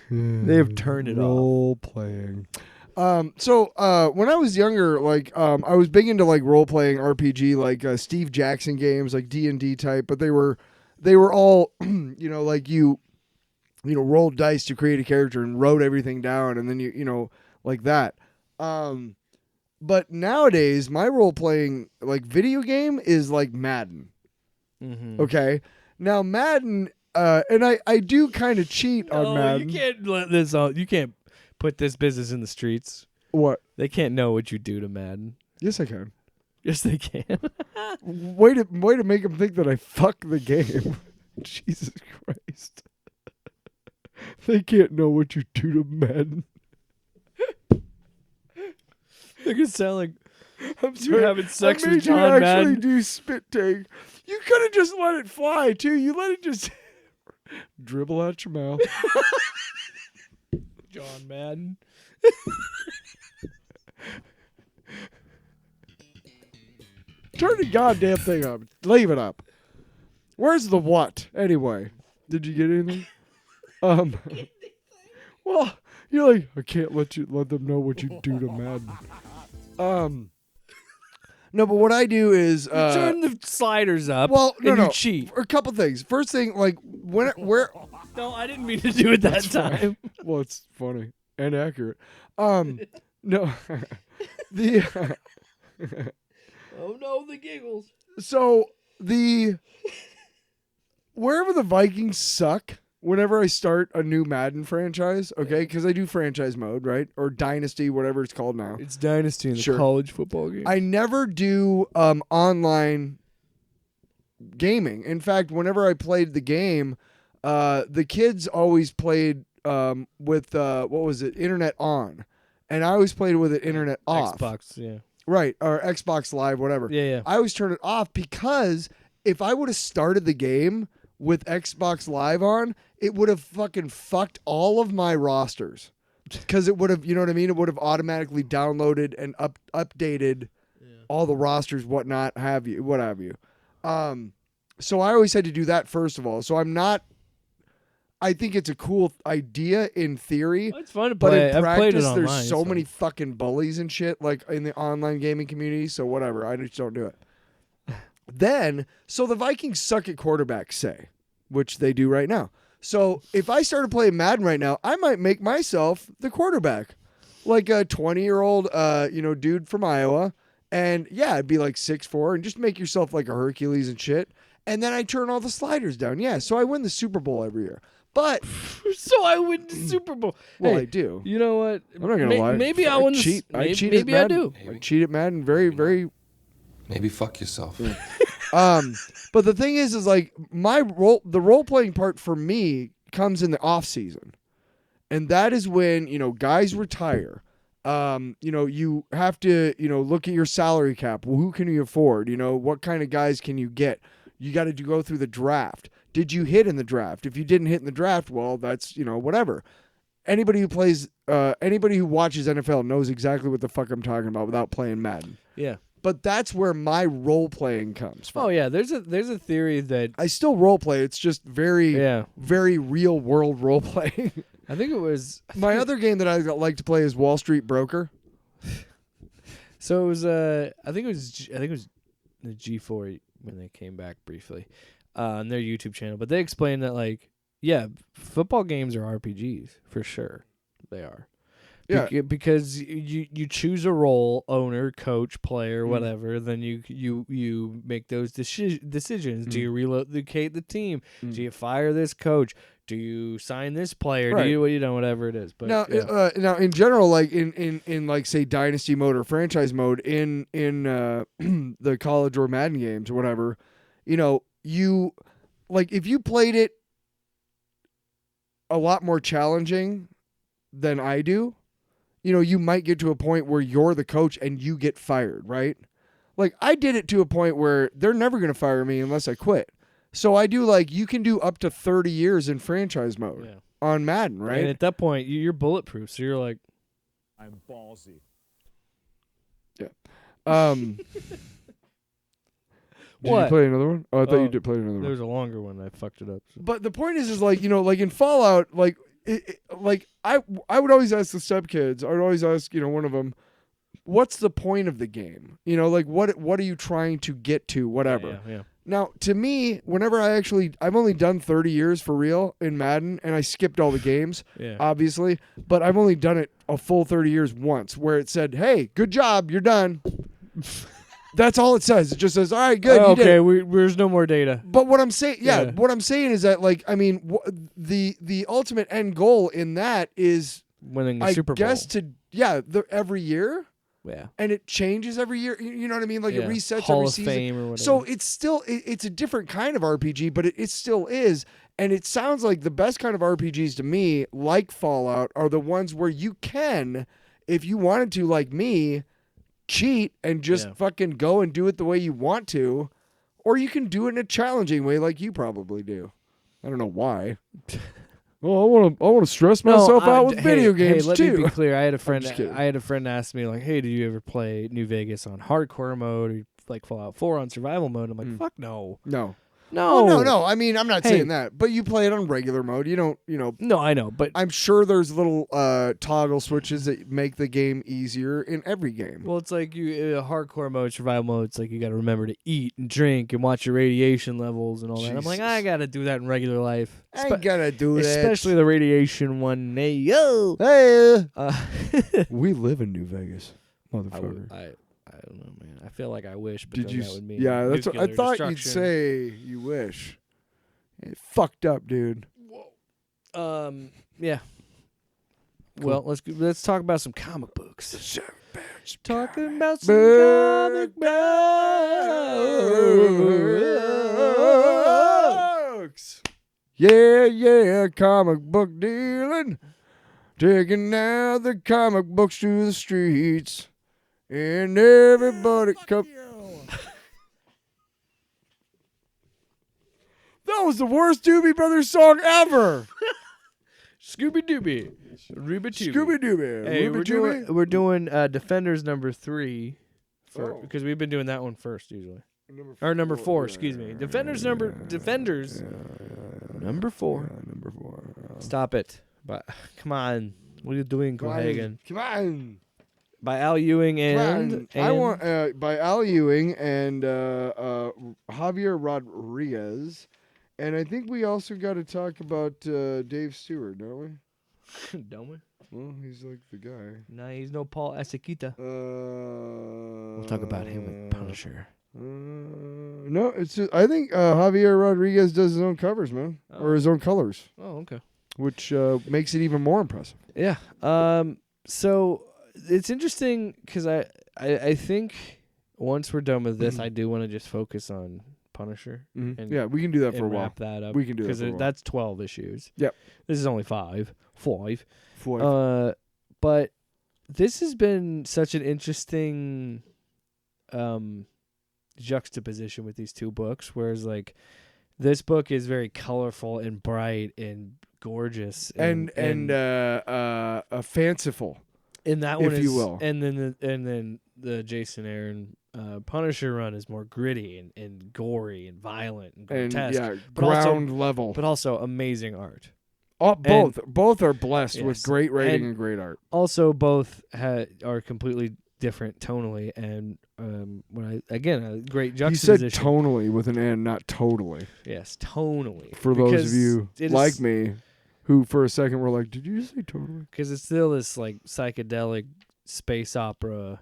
They have turned it off. Role playing. So when I was younger, I was big into like role playing RPG, like Steve Jackson games, like D&D type, but they were all, like you rolled dice to create a character and wrote everything down, and then you like that. But nowadays, my role playing like video game is like Madden. Mm-hmm. Okay, now Madden, and I do kind of cheat on Madden. You can't let this out. You can't put this business in the streets. What? They can't know what you do to Madden. Yes, I can. Yes, they can. Way to make them think that I fuck the game. Jesus Christ. They can't know what you do to Madden. They're gonna sound like I'm you're having sex I made with John you actually Madden. do spit take. You could have just let it fly too. You let it just dribble out your mouth. John Madden. Turn the goddamn thing up. Leave it up. Where's the what? Anyway, did you get anything? Well, you're like, I can't let them know what you do to Madden. No, but what I do is Turn the sliders up. well, and no, you cheat. A couple things. First thing, like where No, I didn't mean to do it that time. well, it's funny and accurate. No, the Oh no, the giggles. so wherever the Vikings suck. Whenever I start a new Madden franchise, okay, because I do franchise mode, right, or Dynasty, whatever it's called now. It's Dynasty in the Sure. college football game. I never do online gaming. In fact, whenever I played the game, the kids always played with what was it, internet on, and I always played with it internet off. Xbox, yeah. Right, or Xbox Live, whatever. Yeah. I always turn it off because if I would have started the game with Xbox Live on, it would have fucking fucked all of my rosters. Because it would have, you know what I mean? It would have automatically downloaded and updated all the rosters, what have you. So I always had to do that first of all. So I think it's a cool idea in theory. Well, it's fun to But play. in I've played it practice, online. there's so many fucking bullies and shit, like in the online gaming community. So whatever, I just don't do it. Then, so the Vikings suck at quarterback, say, which they do right now. So if I started playing Madden right now, I might make myself the quarterback, like a 20-year-old, dude from Iowa, and yeah, it'd be like 6'4", and just make yourself like a Hercules and shit. And then I turn all the sliders down. Yeah, so I win the Super Bowl every year. But So I win the Super Bowl. well, Hey, I do. You know what? I'm not gonna lie. Maybe I win the cheat. I maybe, cheat maybe at I Madden. do. I cheat at Madden very, very. Maybe fuck yourself. But the thing is like the role playing part for me comes in the off season, and that is when guys retire. You have to, look at your salary cap. Well, who can you afford? What kind of guys can you get? You got to go through the draft. Did you hit in the draft? If you didn't hit in the draft, well, that's, whatever. Anybody who watches NFL knows exactly what the fuck I'm talking about without playing Madden. Yeah. But that's where my role playing comes from. Oh yeah, there's a theory that I still role play. It's just very, very real world role playing. I think it was My other game that I like to play is Wall Street Broker. So it was I think it was the G4 when they came back briefly on their YouTube channel, but they explained that football games are RPGs for sure. They are. Yeah. Because you choose a role, owner, coach, player, whatever, then you make those decisions. Do you relocate the team? Do you fire this coach? Do you sign this player? Right. Do you whatever it is? But now in general, like in like say Dynasty mode or franchise mode in the college or Madden games or whatever, you like if you played it a lot more challenging than I do, you might get to a point where you're the coach and you get fired, right? Like I did it to a point where they're never going to fire me unless I quit. So I do you can do up to 30 years in franchise mode on Madden, right? And at that point, you're bulletproof. So you're like, I'm ballsy. Yeah. Did What? you play another one? Oh, I thought Oh, you did play another there one. was a longer one. I fucked it up. So. But the point is like in Fallout, I would always ask the stepkids. I would always ask one of them, what's the point of the game? What are you trying to get to? Whatever. Yeah. Now, to me, whenever I've only done 30 years for real in Madden, and I skipped all the games, obviously, but I've only done it a full 30 years once, where it said, "Hey, good job, you're done." That's all it says. It just says, "All right, good." Oh, you did okay, it." there's no more data. But what I'm saying, Yeah. what I'm saying is that, the ultimate end goal in that is, Winning the I Super Bowl. guess, every year, Yeah. and it changes every year. You know what I mean? Like it resets Hall every of season. Fame or whatever. So it's still it's a different kind of RPG, but it still is. And it sounds like the best kind of RPGs to me, like Fallout, are the ones where you can, if you wanted to, like me, cheat and just fucking go and do it the way you want to, or you can do it in a challenging way like you probably do. I don't know why. Well, I want to stress myself out with video games let too. me be clear. I had a friend. just kidding. I had a friend ask me like, "Hey, did you ever play New Vegas on hardcore mode or like Fallout 4 on survival mode?" I'm like, "Fuck no, No. no, No. I mean, I'm not Hey. saying that, but you play it on regular mode. You don't, No, I know, but I'm sure there's little toggle switches that make the game easier in every game. well, it's like you hardcore mode, survival mode. It's like you got to remember to eat and drink and watch your radiation levels and all that. I'm like, Jesus. I got to do that in regular life, I ain't gonna do that. especially the radiation one. Hey, yo. Hey, Uh, we live in New Vegas, I motherfucker. don't know, man. I feel like I wish, but Did then you? that would mean Yeah, that's what I nuclear thought you'd destruction. say. You wish. It fucked up, dude. Yeah. Well, let's talk about some comic books. Talking about some comic books. Yeah, comic book dealing. Taking now the comic books to the streets. And everybody come. That was the worst Doobie Brothers song ever. Scooby Dooby, Ruby Scooby Dooby. Hey, Ruby we're doing Defenders number 3 Oh. because we've been doing that one first usually. Or number 4, excuse me. Defenders number 4. Number 4. Stop it. But come on. What are you doing, Cohagen? Come on. By Al Ewing and I want by Al Ewing and Javier Rodriguez, and I think we also got to talk about Dave Stewart, don't we? Don't we? Well, he's like the guy. Nah, he's no Paul Acequita. We'll talk about him with Punisher. No, it's just, I think Javier Rodriguez does his own covers, man, or his own colors, Oh, okay. which makes it even more impressive. Yeah. So it's interesting because I think once we're done with this, I do want to just focus on Punisher. And, Yeah, we can do that for a while. wrap that up. We can do that because for a while. that's 12 issues. Yep. This is only 5. Floyd. But this has been such an interesting juxtaposition with these two books, whereas like this book is very colorful and bright and gorgeous and fanciful. And that one if is, you will. and then the Jason Aaron Punisher run is more gritty and gory and violent and And grotesque, but ground level. but also amazing art. Both are blessed with Yes. great writing And- and great art. Also, both are completely different tonally, and a great You said juxtaposition. tonally with an N, not totally. Yes, tonally. For those Because of you it like is- me, who for a second were like, "Did you just say totally?" because it's still this like psychedelic space opera,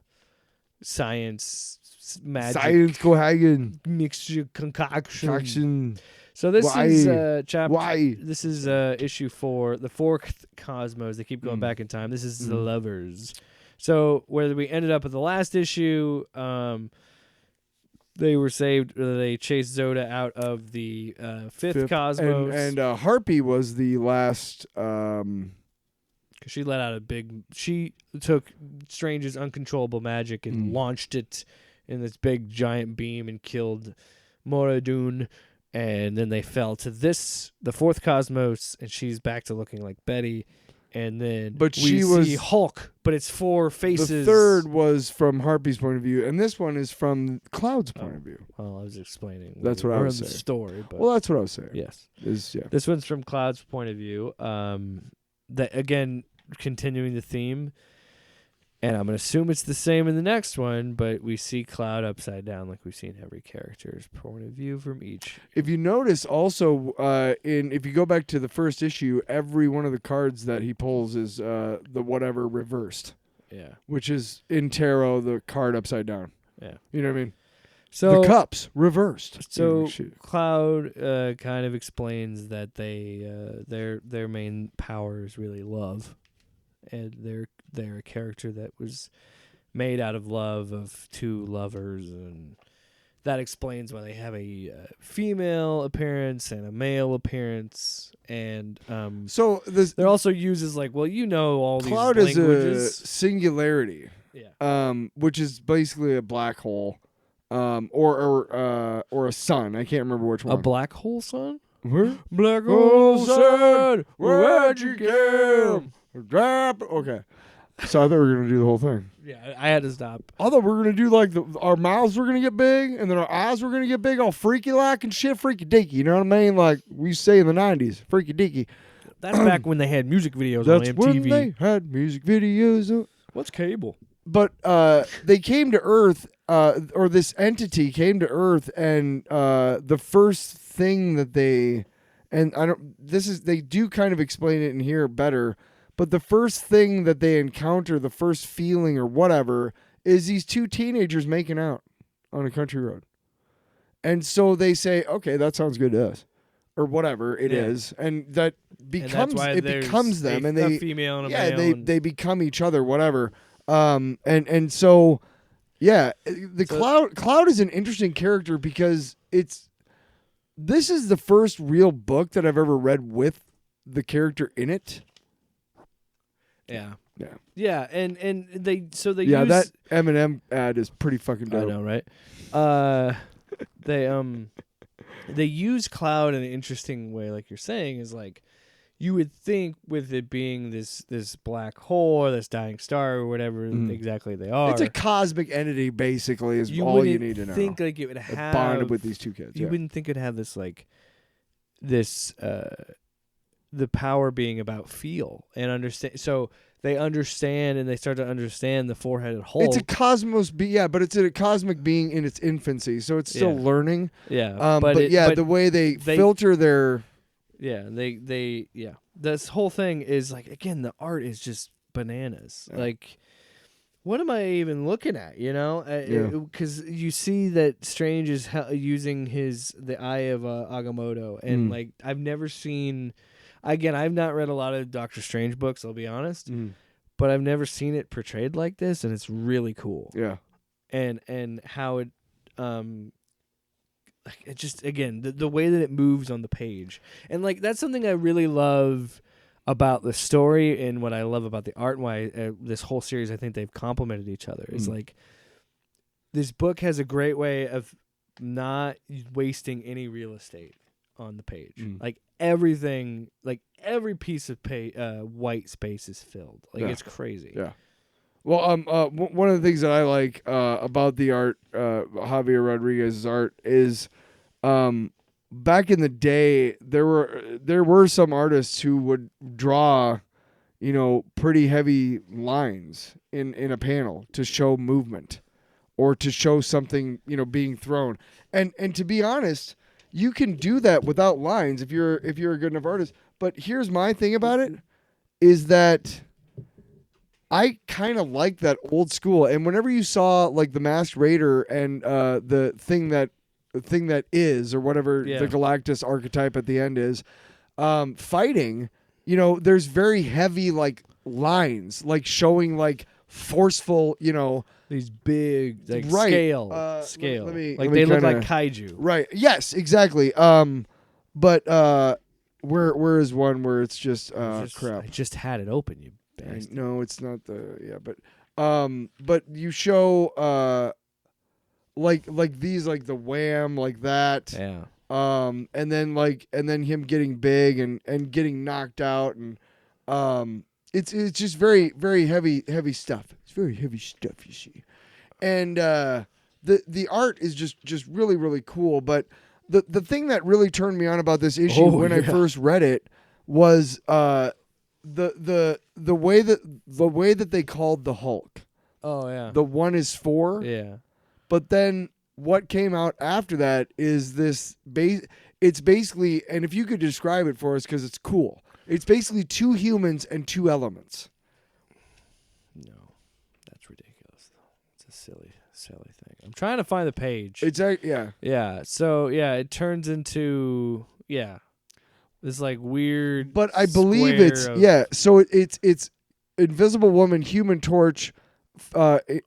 magic Science Cohagen. mixture concoction. Action. So this Why? is chapter. Why? This is issue 4, the fourth Cosmos. They keep going back in time. This is the Lovers. So where we ended up with the last issue, they were saved. They chased Zoda out of the fifth Cosmos, And Harpy was the last. 'cause she let out a big. She took Strange's uncontrollable magic and launched it in this big giant beam and killed Moradun. And then they fell to the fourth Cosmos, and she's back to looking like Betty. And then But we she see was- Hulk, but it's 4 faces. The third was from Harpy's point of view, and this one is from Cloud's point of view. Well, I was explaining. That's what I or was in the saying. story, but Well, that's what I was saying. yes, Yeah. this one's from Cloud's point of view. That again, continuing the theme, and I'm gonna assume it's the same in the next one. But we see Cloud upside down, like we've seen every character's point of view from each. If you notice, also, if you go back to the first issue, every one of the cards that he pulls is the whatever reversed, Yeah. which is in tarot the card upside down. Yeah. You know what I mean? So the cups reversed. So Shoot. Cloud kind of explains that their main power is really love, and they're a character that was made out of love of two lovers, and that explains why they have a female appearance and a male appearance, and So this they're also used as like, well, you know, all Cloud these is a languages. singularity, Yeah. which is basically a black hole, or a sun. I can't remember which one. A black hole sun? Where? Black hole hole sun, sun, where'd you come? Drop. Okay. So I thought we were gonna do the whole thing. Yeah, I had to stop. I thought we were gonna do like our mouths were gonna get big, and then our eyes were gonna get big, all freaky like and shit, freaky deaky. You know what I mean? Like we used to say in the '90s, freaky deaky. That's back when they had music videos That's on when MTV. they had music videos. What's cable? But they came to Earth, or this entity came to Earth, and the first thing that they do kind of explain it in here better. But the first thing that they encounter, the first feeling or whatever, is these two teenagers making out on a country road. And so they say, okay, that sounds good to us. Or whatever it is. And that becomes becomes them. And they a female and a male. they become each other, whatever. And so Cloud is an interesting character because this is the first real book that I've ever read with the character in it. Yeah. Yeah. Yeah, and they use that Eminem ad is pretty fucking dope. I know, right? They use Cloud in an interesting way, like you're saying, is like you would think with it being this black hole or this dying star or whatever exactly they are. It's a cosmic entity, basically, is all you wouldn't need to know. think like it would It have bonded with these two kids. You yeah. wouldn't think it'd have this like this the power being about feel and understand. So they understand and they start to understand the four-headed Hulk. It's a cosmos but it's a cosmic being in its infancy, so it's still learning. Yeah, But the way they filter their this whole thing is like, again, the art is just bananas. Yeah. Like, what am I even looking at? You know, because you see that Strange is using the eye of Agamotto, and like I've never seen. Again, I've not read a lot of Doctor Strange books, I'll be honest, but I've never seen it portrayed like this, and it's really cool. Yeah, and how it just, again, the way that it moves on the page, and like that's something I really love about the story and what I love about the art and why this whole series I think they've complemented each other is like this book has a great way of not wasting any real estate on the page. Like everything, like every piece of white space is filled. Like it's crazy. Yeah. Well, one of the things that I like about the art, Javier Rodriguez's art, is back in the day there were some artists who would draw, pretty heavy lines in a panel to show movement or to show something, being thrown. And to be honest, you can do that without lines if you're a good enough artist. But here's my thing about it is that I kind of like that old school. And whenever you saw like the Masked Raider and the thing that is, or whatever the Galactus archetype at the end is, fighting, there's very heavy like lines, like showing like forceful, these big like Right. scale. let me like they look kinda- like kaiju. Right. Yes, exactly. But where is one where it's just crap? I just had it open, you I- bastard. No, it's not but you show like these, like the Wham, like that. Yeah. And then him getting big and getting knocked out, and it's just very, very heavy stuff. It's very heavy stuff, you see. And the art is just really, really cool. But the thing that really turned me on about this issue when I first read it was the way that they called the Hulk. Oh yeah. The 1 is 4. Yeah. But then what came out after that is this it's basically, and if you could describe it for us because it's cool. It's basically 2 humans and 2 elements. No, that's ridiculous. Though. It's a silly thing. I'm trying to find the page. It's yeah. Yeah. So yeah, it turns into this like weird. But I believe square it's of- So it's Invisible Woman, Human Torch, okay.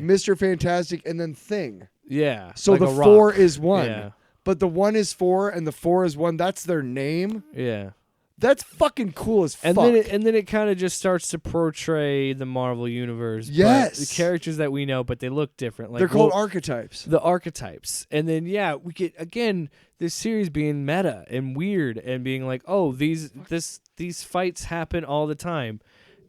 Mr. Fantastic, and then Thing. Yeah. So like the a 4 rock. is 1. Yeah. But the 1 is 4 and the 4 is 1. That's their name. Yeah. That's fucking cool as fuck. And then it kind of just starts to portray the Marvel universe. Yes. But the characters that we know, but they look different. Like They're called archetypes. the archetypes. And then we get again this series being meta and weird and being like, oh, these fights happen all the time.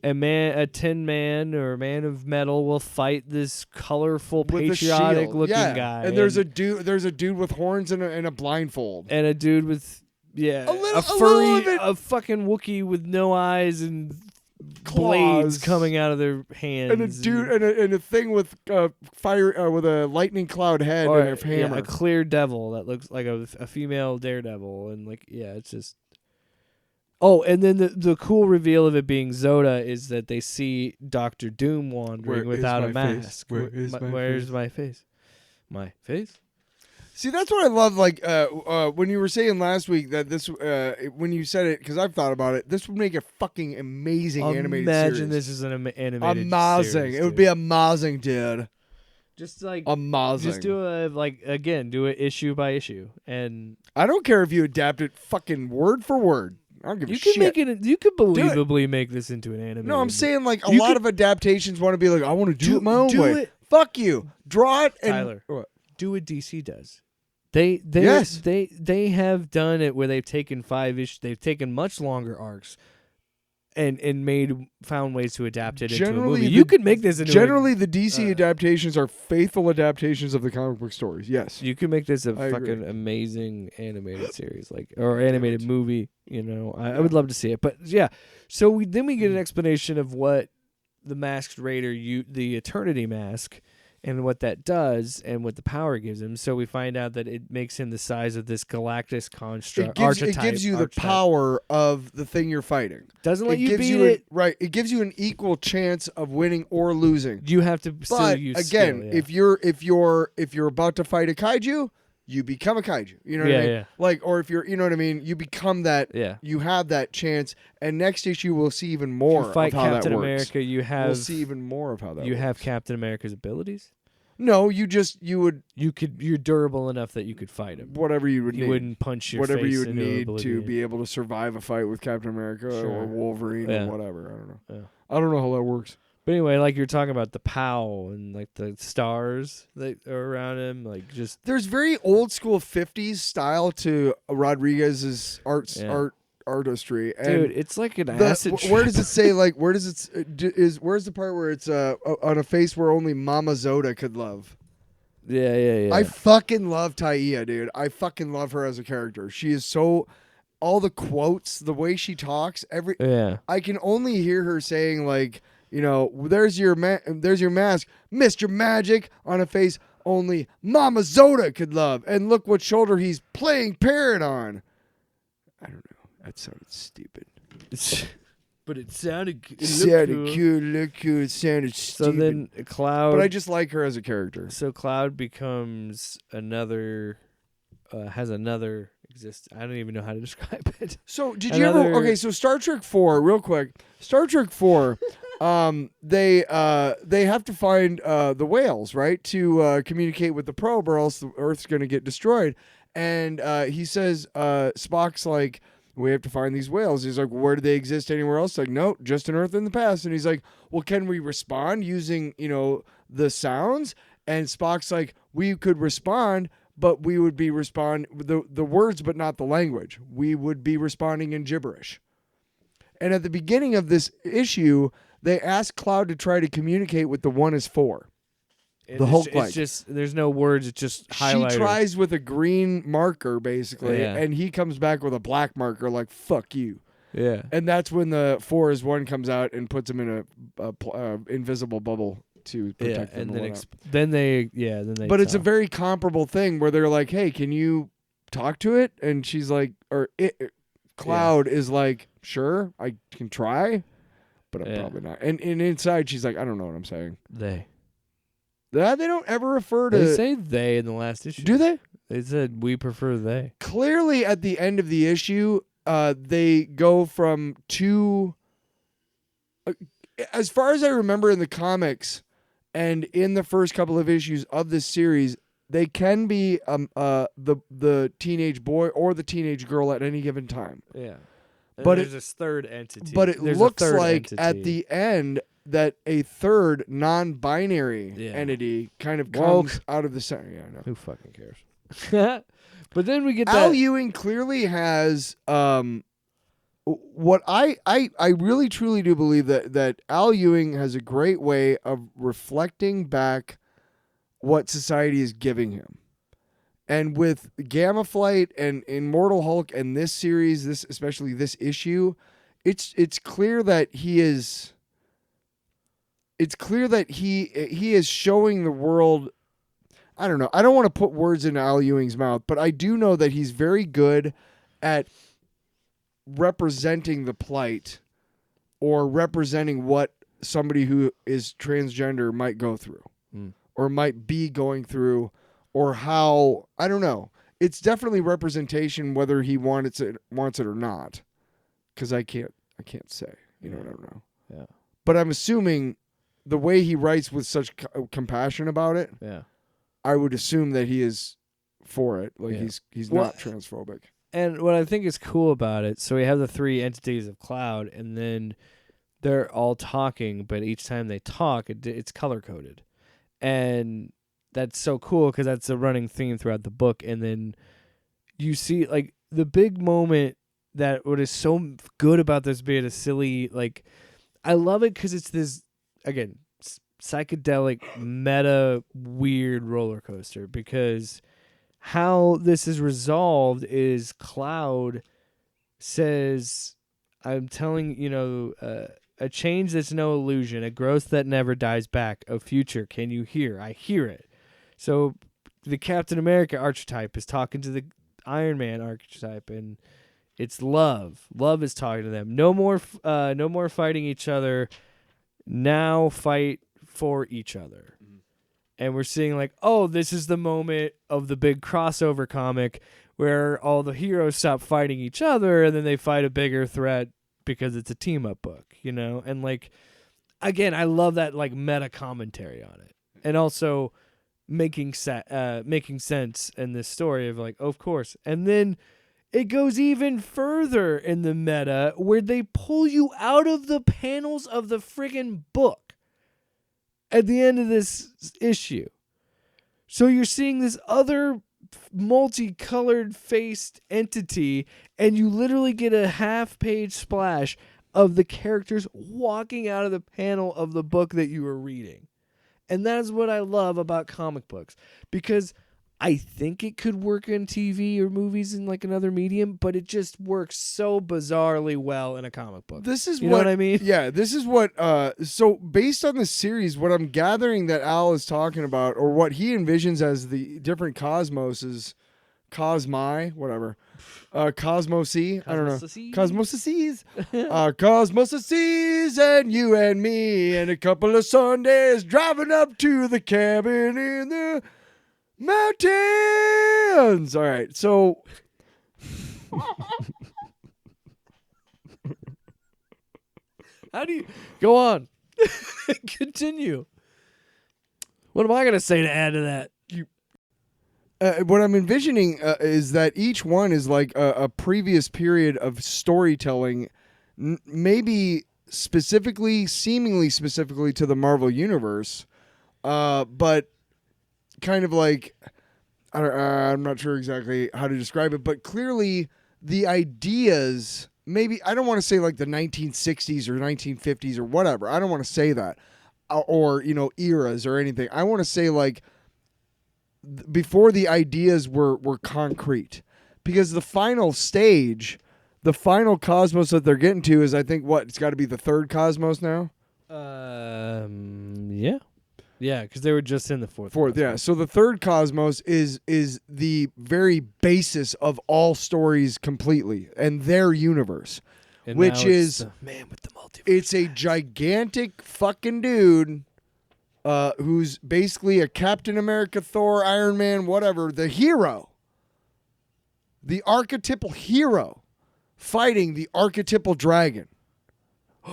A tin man or a man of metal will fight this colorful, With a patriotic shield. looking Yeah. guy. And there's a dude with horns and a blindfold. and a dude with A little furry, of it- a fucking Wookiee with no eyes and Claws. blades coming out of their hands, And a dude and a thing with fire with a lightning cloud head or and a hammer. a clear devil that looks like a female daredevil, and it's just. Oh, and then the cool reveal of it being Zoda is that they see Doctor Doom wandering Where is without a my face? mask. Where is my Where's face? my face? My face? See, that's what I love. Like when you were saying last week that this, when you said it, because I've thought about it, this would make a fucking amazing animated series. Imagine this is an animated amazing. series, It would dude. be amazing, dude. Just like Amazing. just do it issue by issue, and I don't care if you adapt it fucking word for word. I don't give a you can shit. make it. You could believably make this into an animated. No, I'm saying like a You lot could- of adaptations want to be like, I want to do it my own do way. it. Fuck you. Draw it and Tyler. What? do what DC does. They Yes. they have done it where they've taken 5 issues. They've taken much longer arcs, and found ways to adapt it into a Generally, movie. the- You could make this into Generally, the DC uh, adaptations are faithful adaptations of the comic book stories. Yes. you could make this a I agree. fucking amazing animated series, or animated movie. I would love to see it. But yeah, so then we get an explanation of what the Masked Raider, the Eternity Mask, and what that does, and what the power gives him. So we find out that it makes him the size of this Galactus construct. It gives you the power of the thing you're fighting. Doesn't let you gives beat you it. right. It gives you an equal chance of winning or losing. You have to still But use again, skill, if you're about to fight a kaiju, you become a kaiju. You know what I Yeah, mean? yeah. Like, or if you're, you know what I mean, you become that. Yeah. You have that chance, and next issue we'll see even If more you fight of how Captain that works. America, you have We'll see even more of how that. you works. have Captain America's abilities. No, you would You're durable enough that you could fight him. whatever you would He need. wouldn't punch your whatever face you would into need to oblivion. be able to survive a fight with Captain America Sure. or Wolverine Yeah. or whatever. I don't know. Yeah. I don't know how that works. But anyway, like you're talking about the POW and like the stars that are around him, like just There's very old school 50s style to Rodriguez's artistry. And dude, it's like an the- acid where trip. does it say like where does it where's the part where it's on a face where only Mama Zoda could love? Yeah. I fucking love Taia, dude. I fucking love her as a character. She is so all the quotes, the way she talks, yeah. I can only hear her saying like, you know, there's your mask, Mr. Magic, on a face only Mama Zoda could love, and look what shoulder he's playing parrot on. I don't know. That sounded stupid. But it sounded It sounded cute, looked cool. It sounded So stupid. then Cloud. But I just like her as a character. So Cloud becomes another, has another exist. I don't even know how to describe it. So did you ever? Okay, so Star Trek 4, real quick. Star Trek 4, they have to find the whales, right, to communicate with the probe, or else the Earth's going to get destroyed. And he says, Spock's like, we have to find these whales. He's like, where do they exist anywhere else? Like, no, just on Earth in the past. And he's like, well, can we respond using, you know, the sounds? And Spock's like, we could respond, but we would be the words, but not the language. We would be responding in gibberish. And at the beginning of this issue, they ask Cloud to try to communicate with the 1 is 4. And The it's- Hulk It's like. just there's no words. It's just highlighter. She tries with a green marker, basically, Yeah. and he comes back with a black marker, like, fuck you. Yeah. And that's when the 4 is 1 comes out and puts him in a invisible bubble to protect him. And or then whatnot. then they. But it's a talk. very comparable thing where they're like, hey, can you talk to it? And she's like, Cloud is like, sure, I can try, but I'm Yeah. probably not. And inside, she's like, I don't know what I'm saying. they. They don't ever refer to. They say they in the last issue. Do they? They said we prefer they. Clearly, at the end of the issue, they go from two. As far as I remember in the comics, and in the first couple of issues of this series, they can be the teenage boy or the teenage girl at any given time. Yeah. But there's this third entity. But it There's a looks third like at entity. the end that a third non-binary Yeah. entity kind of Woke. comes out of the center. Yeah, I know. Who fucking cares? But then we get Al that. Ewing clearly has what I really truly do believe that Al Ewing has a great way of reflecting back what society is giving him. And with Gamma Flight and Immortal Hulk and this series, especially this issue, it's clear that he is showing the world. I don't know. I don't want to put words in Al Ewing's mouth, but I do know that he's very good at representing the plight or representing what somebody who is transgender might go through or might be going through, or how, I don't know. It's definitely representation whether he wants it or not, because I can't say. You know what I don't know. Yeah. But I'm assuming the way he writes with such compassion about it, Yeah. I would assume that he is for it. Like Yeah. he's Well, not transphobic. And what I think is cool about it, so we have the three entities of Cloud, and then they're all talking, but each time they talk, it's color coded, and that's so cool because that's a running theme throughout the book. And then you see like the big moment that what is so good about this being a silly, like, I love it because it's this again psychedelic meta weird roller coaster, because how this is resolved is Cloud says, I'm telling a change that's no illusion, a growth that never dies back, a future can you hear? I hear it. So the Captain America archetype is talking to the Iron Man archetype, and it's love. Love is talking to them. No more fighting each other. Now fight for each other. And we're seeing like, oh, this is the moment of the big crossover comic where all the heroes stop fighting each other and then they fight a bigger threat because it's a team up book, And like, again, I love that like meta commentary on it. And also making sense in this story of like, of course. And then it goes even further in the meta where they pull you out of the panels of the friggin' book at the end of this issue. So you're seeing this other multicolored faced entity, and you literally get a half-page splash of the characters walking out of the panel of the book that you were reading. And that's what I love about comic books, because I think it could work in TV or movies in like another medium, but it just works so bizarrely well in a comic book. This is you know what I mean? Yeah, this is what. So based on the series, what I'm gathering that Al is talking about, or what he envisions as the different cosmoses, cosmi, whatever, cosmosi. I don't know. Cosmoses. Cosmoses, and you and me, and a couple of Sundays driving up to the cabin in the mountains. All right, so How do you go on? Continue. What am I gonna say to add to that? what I'm envisioning is that each one is like a previous period of storytelling, maybe seemingly specifically to the Marvel Universe, but kind of like, I'm not sure exactly how to describe it, but clearly the ideas, maybe, I don't want to say like the 1960s or 1950s or whatever. I don't want to say that. Or, eras or anything. I want to say like before the ideas were concrete. Because the final stage, the final cosmos that they're getting to is, I think, it's got to be the third cosmos now? Yeah. Yeah, because they were just in the fourth. Yeah. So the third cosmos is the very basis of all stories completely, and their universe, And which now it's is the man with the multiverse. it's a gigantic fucking dude who's basically a Captain America, Thor, Iron Man, whatever, the hero, the archetypal hero, fighting the archetypal dragon.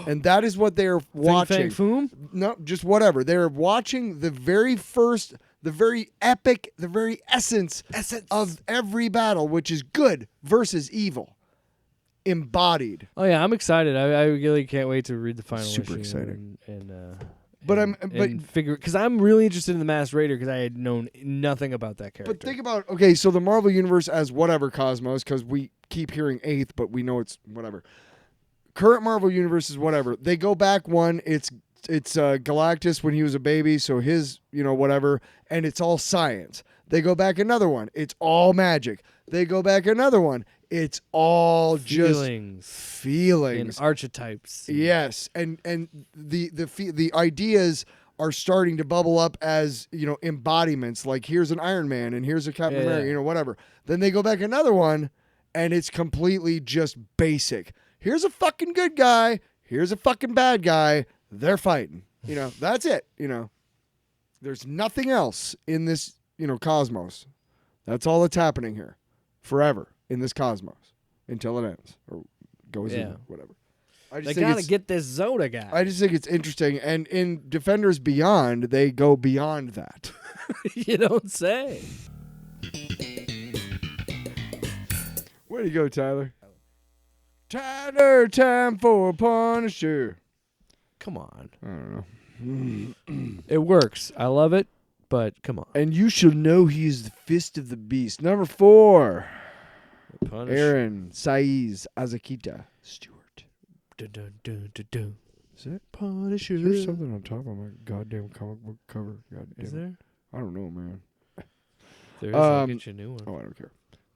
And that is what they're watching. Fang Foom? No, just whatever. They're watching the very first, the very epic, the very essence of every battle, which is good versus evil, embodied. Oh yeah, I'm excited. I really can't wait to read the final Super issue exciting. But But figure, because I'm really interested in the Masked Raider, because I had known nothing about that character. But think about, okay, so the Marvel Universe as whatever cosmos, because we keep hearing eighth, but we know it's whatever. Current Marvel Universe is whatever. They go back one, it's Galactus when he was a baby, so his, whatever, and it's all science. They go back another one, it's all magic. They go back another one, it's all feelings just feelings. and archetypes. Yes, and the ideas are starting to bubble up as, embodiments. Like, here's an Iron Man and here's a Captain Yeah. America, whatever. Then they go back another one, and it's completely just basic. Here's a fucking good guy. Here's a fucking bad guy. They're fighting. That's it. There's nothing else in this, cosmos. That's all that's happening here, forever in this cosmos until it ends or goes in, whatever. I just They think gotta get this Zoda guy. I just think it's interesting, and in Defenders Beyond, they go beyond that. You don't say. Way to go, Tyler. Tyler, time for a Punisher. Come on. I don't know. It works. I love it, but come on. And you shall know he is the fist of the beast. Number 4, Punisher. Aaron Saiz Azakita Stewart. Dun, dun, dun, dun, dun. Is it? Punisher. Is there something on top of my goddamn comic book cover? Is there? I don't know, man. There is. I'll get you a new one. Oh, I don't care.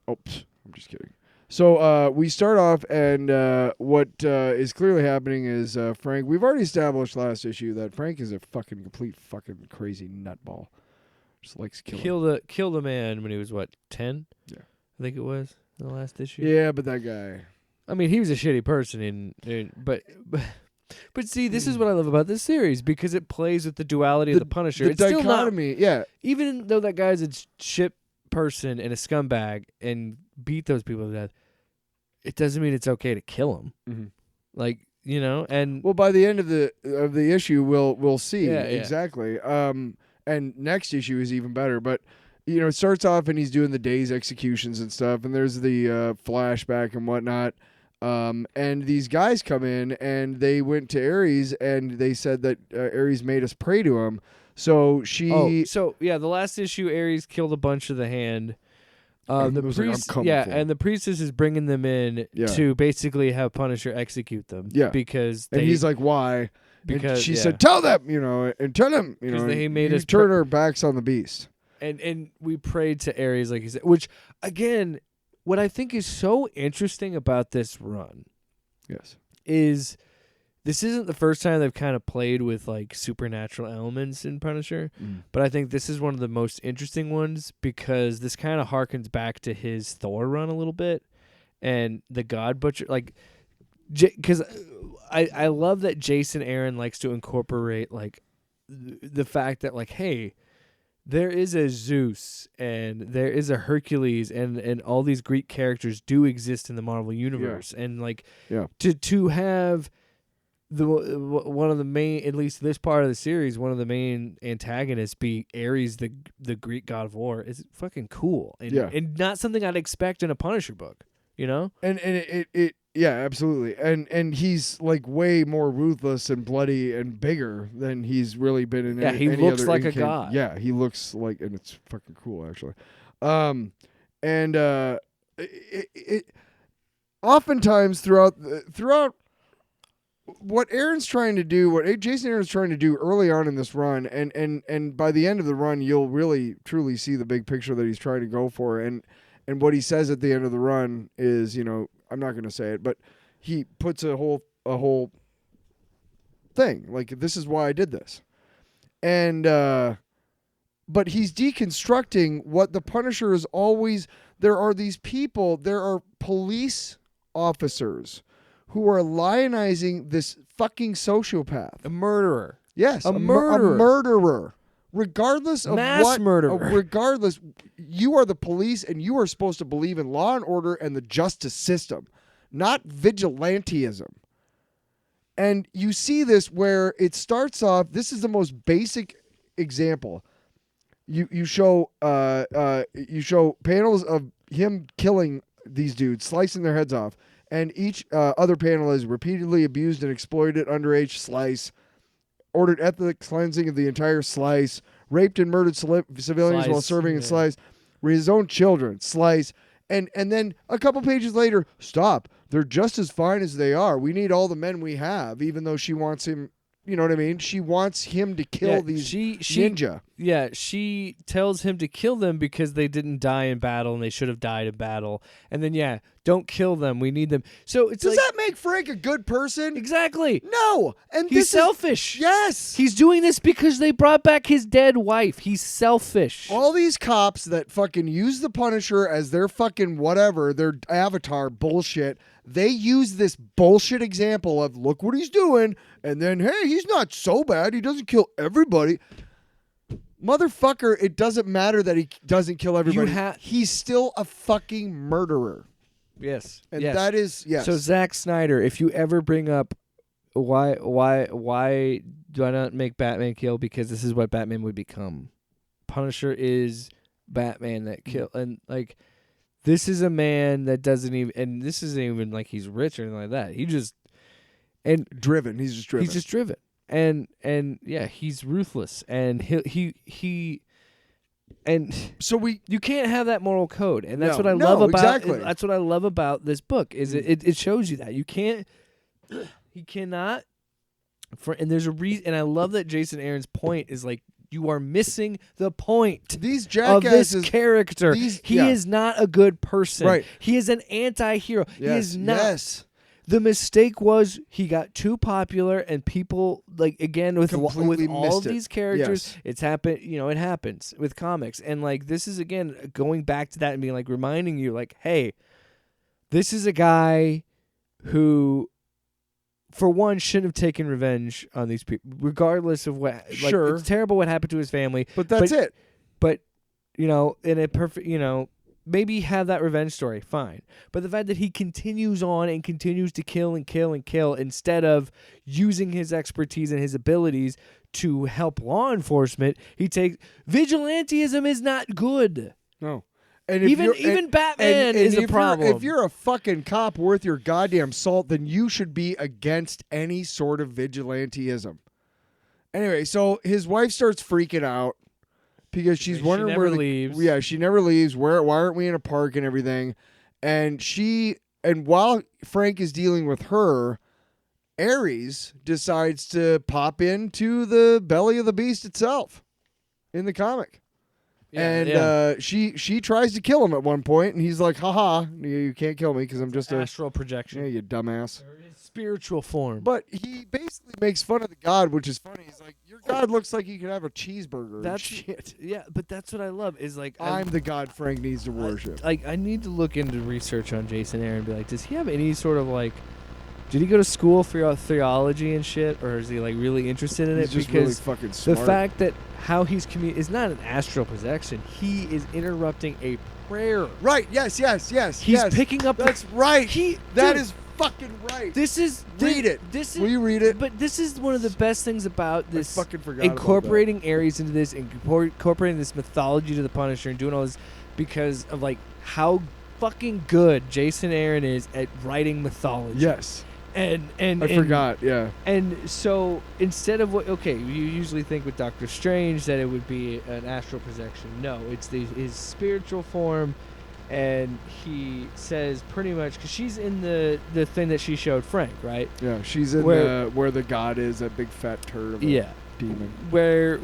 Oh, I'm just kidding. So we start off, and what is clearly happening is Frank. We've already established last issue that Frank is a fucking complete fucking crazy nutball. Just likes killing. Killed a man when he was, what, 10? Yeah. I think it was in the last issue. Yeah, but that guy. I mean, he was a shitty person, but see, this is what I love about this series, because it plays with the duality of the Punisher. The It's still not, dichotomy, yeah. even though that guy's a shit person and a scumbag and beat those people to death, it doesn't mean it's okay to kill him. Mm-hmm. Like, and Well, by the end of the issue, we'll see Yeah. exactly. And and next issue is even better. But you know, it starts off and he's doing the day's executions and stuff, and there's the flashback and whatnot. And these guys come in and they went to Ares and they said that Ares made us pray to him. So she. The last issue, Ares killed a bunch of the hand. And The was like, "I'm priest, coming for him." and the priestess is bringing them in to basically have Punisher execute them. Yeah. because and he's like, "Why?" Because and she said, "Tell them, you know, and tell them, you know." they made you us turn our backs on the beast. and we prayed to Ares, like he said. Which again, what I think is so interesting about this run Yes. is this isn't the first time they've kind of played with like supernatural elements in Punisher, but I think this is one of the most interesting ones because this kind of harkens back to his Thor run a little bit and the God Butcher, like, because I love that Jason Aaron likes to incorporate like the fact that like, hey, there is a Zeus and there is a Hercules and all these Greek characters do exist in the Marvel universe, and like to have one of the main, at least this part of the series, one of the main antagonists be Ares, the Greek god of war, is fucking cool and not something I'd expect in a Punisher book, you know? And it yeah, absolutely. And he's like way more ruthless and bloody and bigger than he's really been in he any looks other like a god. Yeah, he looks like, and it's fucking cool actually. It oftentimes throughout what Aaron's trying to do, what Jason Aaron's trying to do early on in this run, and by the end of the run, you'll really truly see the big picture that he's trying to go for. And what he says at the end of the run is, you know, I'm not going to say it, but he puts a whole thing like, this is why I did this, and but he's deconstructing what the Punisher is always. There are these people. There are police officers who are lionizing this fucking sociopath. A murderer. Yes. A murderer. A murderer. Regardless of Mass murderer. Regardless, you are the police and you are supposed to believe in law and order and the justice system, not vigilantism. And you see this where it starts off, this is the most basic example. You show panels of him killing these dudes, slicing their heads off. And each other panel is repeatedly abused and exploited underage slice, ordered ethnic cleansing of the entire slice, raped and murdered civilians while serving in slice, his own children, slice. And then a couple pages later, stop. They're just as fine as they are. We need all the men we have, even though she wants him. You know what I mean? She wants him to kill these ninja. Yeah, she tells him to kill them because they didn't die in battle and they should have died in battle. And then, don't kill them. We need them. So it's Does that make Frank a good person? Exactly. No. And He's selfish. Yes. He's doing this because they brought back his dead wife. He's selfish. All these cops that fucking use the Punisher as their fucking whatever, their avatar bullshit, they use this bullshit example of, look what he's doing, and then, hey, he's not so bad. He doesn't kill everybody. Motherfucker, it doesn't matter that he doesn't kill everybody. He's still a fucking murderer. Yes. And that is, yes. So Zack Snyder, if you ever bring up why do I not make Batman kill, because this is what Batman would become. Punisher is Batman that kill, and like, this is a man that doesn't even, and this isn't even like he's rich or anything like that. He just driven. He's just driven. He's just driven, and yeah, he's ruthless, and he. And so you can't have that moral code, and that's what I No, love about. exactly. That's what I love about this book. Is it shows you that you can't, he cannot. And there's a reason, and I love that Jason Aaron's point is like, you are missing the point. These of jackasses, this character. He is not a good person. Right. He is an anti-hero. Yes. He is not. Yes. The mistake was he got too popular, and people, like, again, with Completely all missed of it. these characters, Yes. it's happened. You know, it happens with comics, and like, this is again going back to that and being like, reminding you, like, hey, this is a guy who, for one, shouldn't have taken revenge on these people, regardless of what. Like, Sure. it's terrible what happened to his family, But that's it. But, you know, in a perfect, you know, maybe have that revenge story, fine. But the fact that he continues on and continues to kill and kill and kill instead of using his expertise and his abilities to help law enforcement. He takes vigilantism is not good. No. And if Even you're- and- Batman and is a if problem. If you're a fucking cop worth your goddamn salt, then you should be against any sort of vigilantism. Anyway, so his wife starts freaking out because she's She wondering never where leaves. Yeah, she never leaves. Why aren't we in a park and everything? And while Frank is dealing with her, Ares decides to pop into the belly of the beast itself in the comic. She tries to kill him at one point, and he's like, haha, you can't kill me because I'm just a astral projection. you dumbass. Spiritual form. But he basically makes fun of the god, which is funny. He's like, your god looks like he could have a cheeseburger. That's shit. Yeah, but that's what I love is like I'm the god Frank needs to worship. I need to look into research on Jason Aaron and be like, does he have any sort of like, did he go to school for theology and shit, or is he like really interested in He's it? just Because really fucking the smart. fact that how he's is not an astral projection. He is interrupting a prayer. Right, yes. He's picking up. That's right. That dude, is fucking right. This is Read it. This is. Will you read it? But this is one of the best things about this. I fucking forgot about incorporating Ares into this, incorporating this mythology to the Punisher, and doing all this because of like how fucking good Jason Aaron is at writing mythology. Yes. And I forgot, yeah. And so instead of you usually think with Doctor Strange that it would be an astral projection. No, it's his spiritual form, and he says pretty much because she's in the thing that she showed Frank, right? Yeah, she's in where the god is, that big fat turd of a demon. Where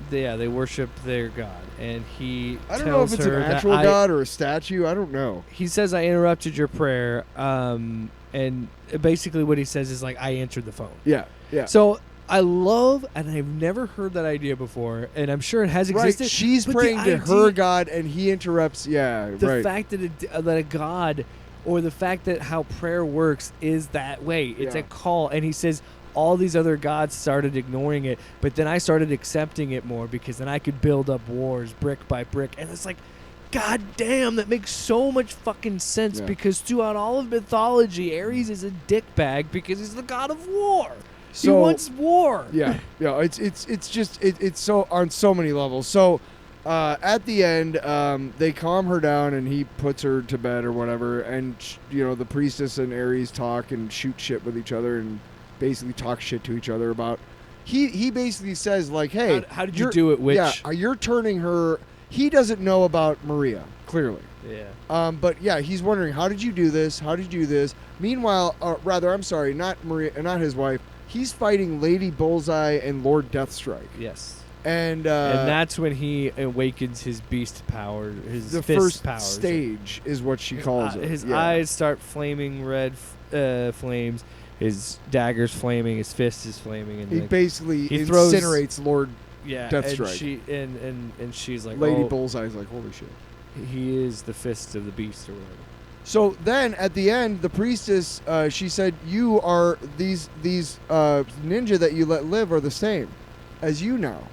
they worship their god, and he I don't know if it's an actual god or a statue. I don't know. He says, "I interrupted your prayer," and basically what he says is like, "I answered the phone." Yeah. So I love, and I've never heard that idea before, and I'm sure it has existed. Right, she's but praying the to her idea- god, and he interrupts. Yeah, The right. fact that a god, or the fact that how prayer works is that way. It's Yeah. a call, and he says all these other gods started ignoring it, but then I started accepting it more because then I could build up wars brick by brick, and it's like, god damn, that makes so much fucking sense. Yeah. Because throughout all of mythology, Ares is a dickbag because he's the god of war. He So- wants war. Yeah. It's so on so many levels. So at the end, they calm her down, and he puts her to bed or whatever, and the priestess and Ares talk and shoot shit with each other and basically talk shit to each other about. He basically says like, hey, How did you do it, witch? Yeah, you're turning her. He doesn't know about Maria clearly. Yeah. But yeah, he's wondering, how did you do this? How did you do this? Meanwhile, rather, I'm sorry, not Maria, not his wife. He's fighting Lady Bullseye and Lord Deathstrike. Yes. And that's when he awakens his beast power, his the fist first powers. stage is what she calls it. His Yeah. eyes start flaming red flames. His dagger's flaming. His fist is flaming. And He like, basically he throws- incinerates Lord yeah, Deathstrike. and she's like, Lady oh, Bullseye's like, holy shit. he is the fist of the beast or whatever. So then at the end, the priestess, she said, you are these ninja that you let live are the same as you now.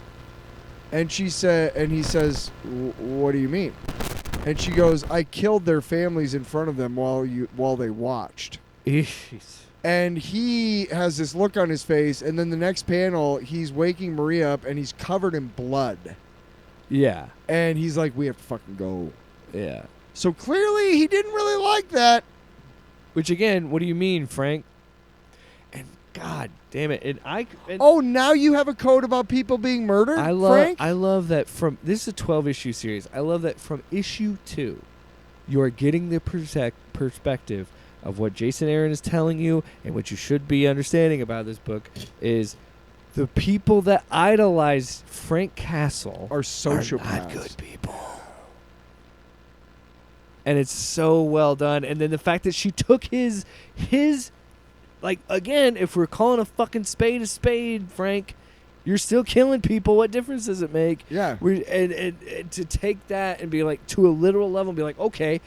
And she said, and he says, what do you mean? And she goes, I killed their families in front of them while they watched. And he has this look on his face, and then the next panel, he's waking Maria up, and he's covered in blood. Yeah. And he's like, we have to fucking go. Yeah. So clearly, he didn't really like that. Which again, what do you mean, Frank? And God damn it! And Oh, now you have a code about people being murdered, Frank? I love that from this is a 12-issue series. I love that from issue 2, you are getting the perspective of what Jason Aaron is telling you, and what you should be understanding about this book is the people that idolize Frank Castle Are sociopaths. not good people. And it's so well done. And then the fact that she took his like, again, if we're calling a fucking spade a spade, Frank, you're still killing people. What difference does it make? Yeah. And to take that and be like, to a literal level, and be like, okay,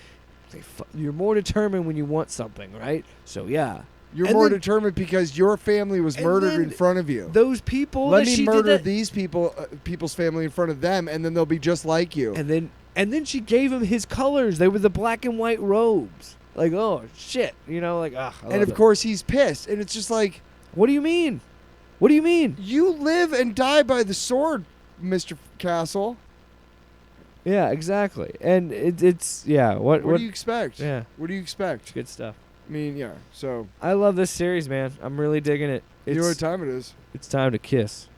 you're more determined when you want something, right? So, yeah. You're And more then- determined because your family was and murdered then in front of you. Those people Let that me she murder did that, these people's family in front of them, and then they'll be just like you. and then she gave him his colors. They were the black and white robes. Like, oh shit, like, And of course, he's pissed, and it's just like, what do you mean? What do you mean? You live and die by the sword, Mr. Castle. Yeah, exactly. And it's yeah. What What do you expect? Yeah, What do you expect? good stuff. I mean, yeah. So I love this series, man. I'm really digging it. you know what It's time it is? it's time to kiss.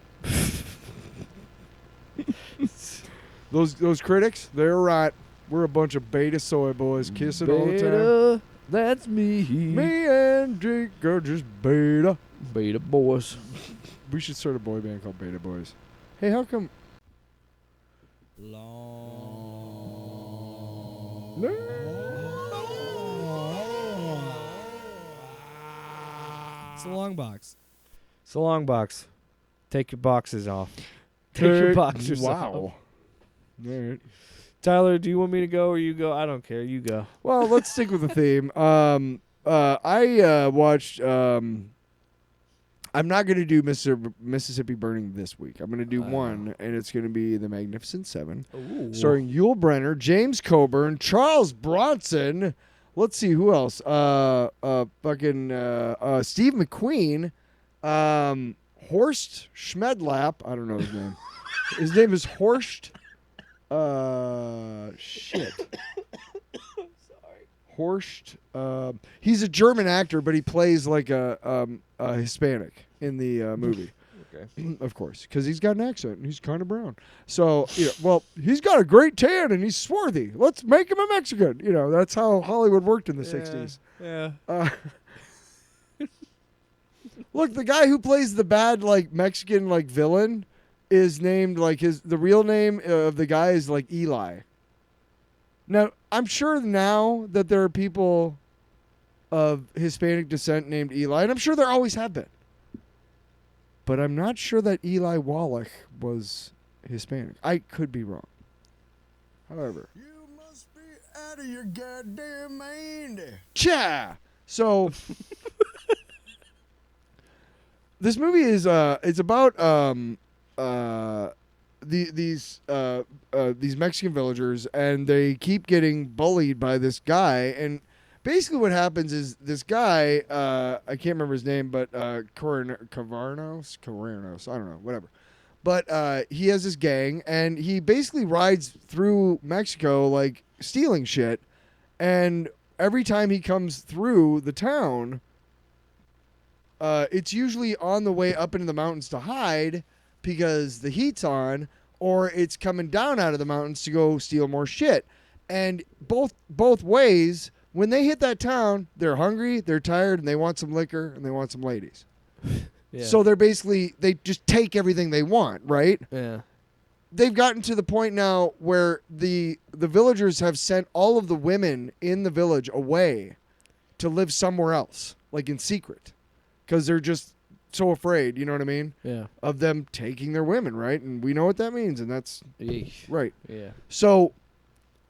Those critics, they're right. We're a bunch of beta soy boys kissing all the time. Beta, that's me. Me and Jake are just beta. Beta boys. We should start a boy band called Beta Boys. Hey, how come? It's a long box. It's a long box. Take your boxes off. Take your boxers off. Wow. All right. Tyler, do you want me to go or you go? I don't care. You go. Well, let's stick with the theme. I watched. I'm not going to do Mississippi Burning this week. I'm going to do one, and it's going to be The Magnificent Seven, starring Yul Brynner, James Coburn, Charles Bronson. Let's see who else. Steve McQueen, Horst Schmedlap. I don't know his name. His name is Horst. Shit. Horst. He's a German actor, but he plays like a Hispanic in the movie. Okay. Of course, because he's got an accent and he's kind of brown. So, well, he's got a great tan and he's swarthy. Let's make him a Mexican. That's how Hollywood worked in the 60s. Yeah. Look, the guy who plays the bad Mexican villain is named the real name of the guy is Eli. Now, I'm sure now that there are people of Hispanic descent named Eli, and I'm sure there always have been. But I'm not sure that Eli Wallach was Hispanic. I could be wrong. However. You must be out of your goddamn mind. Cha! So, this movie is it's about these Mexican villagers, and they keep getting bullied by this guy. And basically, what happens is this guy, I can't remember his name, but Cavarnos, I don't know, whatever. But he has this gang, and he basically rides through Mexico stealing shit. And every time he comes through the town, it's usually on the way up into the mountains to hide, because the heat's on, or it's coming down out of the mountains to go steal more shit. And both ways, when they hit that town, they're hungry, they're tired, and they want some liquor, and they want some ladies. Yeah. So they just take everything they want, right? Yeah. They've gotten to the point now where the villagers have sent all of the women in the village away to live somewhere else, in secret, because they're just so afraid, you know what I mean? Yeah. Of them taking their women, right? And we know what that means, and that's Yeesh. right. Yeah. So,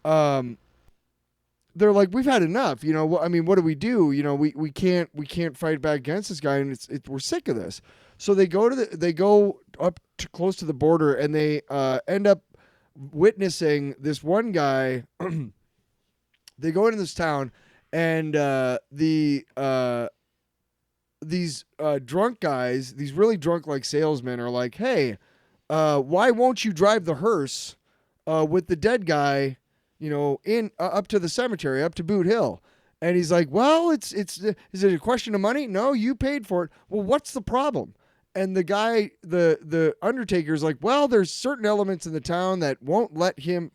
they're like, we've had enough. I mean, what do? We can't fight back against this guy, and we're sick of this. So they go up to close to the border, and they end up witnessing this one guy. They go into this town, and these drunk guys, these really drunk salesmen, are like, hey, why won't you drive the hearse with the dead guy, in up to the cemetery, up to Boot Hill? And he's like, well, is it a question of money? No, you paid for it. Well, what's the problem? And the guy, the undertaker's like, well, there's certain elements in the town that won't let him,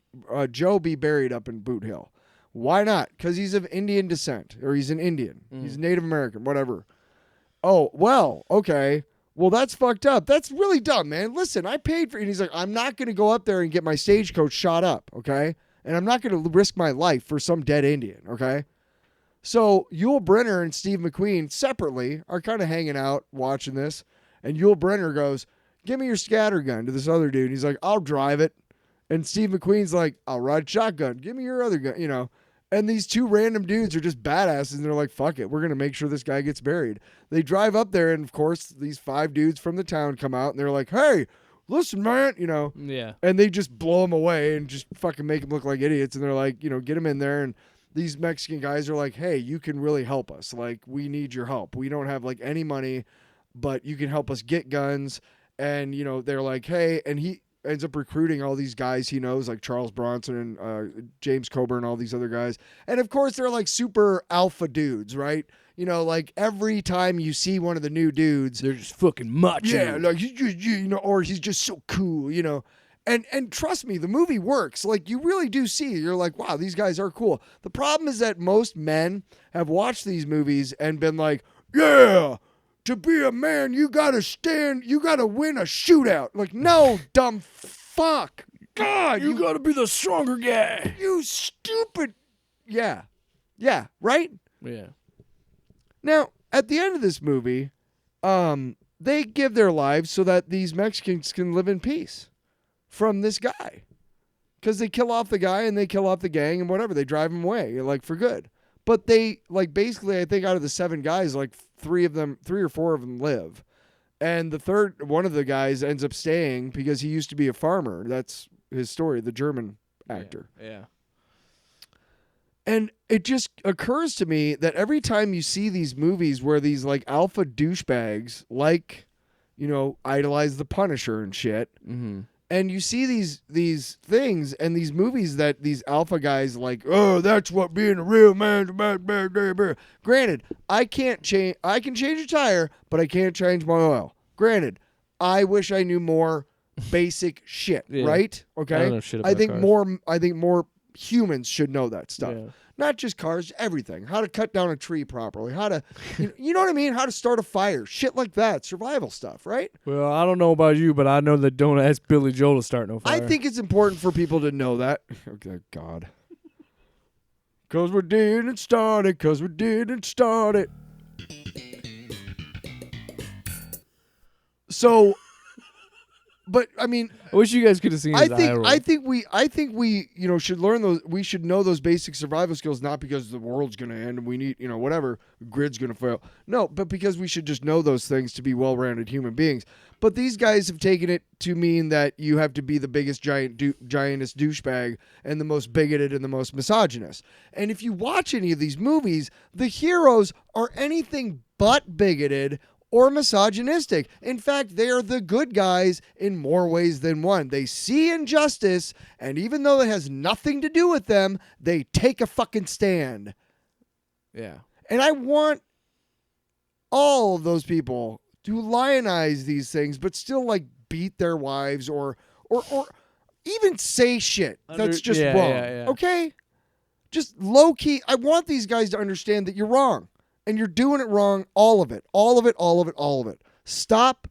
Joe, be buried up in Boot Hill. Why not? Because he's of Indian descent, or he's an Indian. He's Native American, whatever. Oh, well, okay. Well, that's fucked up. That's really dumb, man. Listen, I paid for it. And he's like, I'm not going to go up there and get my stagecoach shot up, okay? And I'm not going to risk my life for some dead Indian, okay? So Yul Brynner and Steve McQueen separately are kind of hanging out watching this. And Yul Brynner goes, give me your scatter gun to this other dude. And he's like, I'll drive it. And Steve McQueen's like, I'll ride shotgun. Give me your other gun, And these two random dudes are just badasses, and they're like, fuck it, we're going to make sure this guy gets buried. They drive up there, and of course, these 5 dudes from the town come out, and they're like, hey, listen, man, Yeah. And they just blow them away and just fucking make them look like idiots, and they're like, get them in there, and these Mexican guys are like, hey, you can really help us. We need your help. We don't have, any money, but you can help us get guns. And, you know, they're like, hey, and he ends up recruiting all these guys he knows, like Charles Bronson and James Coburn, all these other guys. And of course, they're like super alpha dudes, right? You know, like every time you see one of the new dudes, They're just fucking macho. yeah, like he's just, you know, or he's just so cool, you know. And trust me, the movie works. Like you really do see it. You're like, wow, these guys are cool. The problem is that most men have watched these movies and been like, yeah, to be a man, you gotta win a shootout. Like, no, dumb fuck. God, you gotta be the stronger guy. you stupid. Yeah. Yeah, right? Yeah. Now, at the end of this movie, they give their lives so that these Mexicans can live in peace from this guy. Because they kill off the guy and they kill off the gang and whatever. They drive him away, like, for good. But they, like, basically, I think out of the 7 guys, like, 3 or 4 of them live. And the third, one of the guys ends up staying because he used to be a farmer. That's his story, the German actor. Yeah. And it just occurs to me that every time you see these movies where these like alpha douchebags, like, you know, idolize the Punisher and shit, Mm-hmm. and you see these things and these movies that these alpha guys like, oh, that's what being a real man's about. Granted, I can change a tire, but I can't change my oil. Granted, I wish I knew more basic shit, Yeah. right? Okay, I don't know shit I about think cars. I think more humans should know that stuff. Yeah. Not just cars, everything. How to cut down a tree properly. How to, you know what I mean? How to start a fire. Shit like that. Survival stuff, right? Well, I don't know about you, but I know that don't ask Billy Joel to start no fire. I think it's important for people to know that. Okay, God. Because we didn't start it. Because we didn't start it. So, but I mean, I wish you guys could have seen his eye roll. I think we, you know, should learn those. We should know those basic survival skills, not because the world's going to end and we need, you know, whatever, grid's going to fail. No, but because we should just know those things to be well-rounded human beings. But these guys have taken it to mean that you have to be the biggest giantest douchebag and the most bigoted and the most misogynist. And if you watch any of these movies, the heroes are anything but bigoted or misogynistic. In fact, they are the good guys in more ways than one. They see injustice, and even though it has nothing to do with them, they take a fucking stand. Yeah. And I want all of those people to lionize these things, but still like beat their wives or even say shit that's just yeah, wrong. yeah, yeah. Okay? Just low key. I want these guys to understand that you're wrong. And you're doing it wrong, all of it. Stop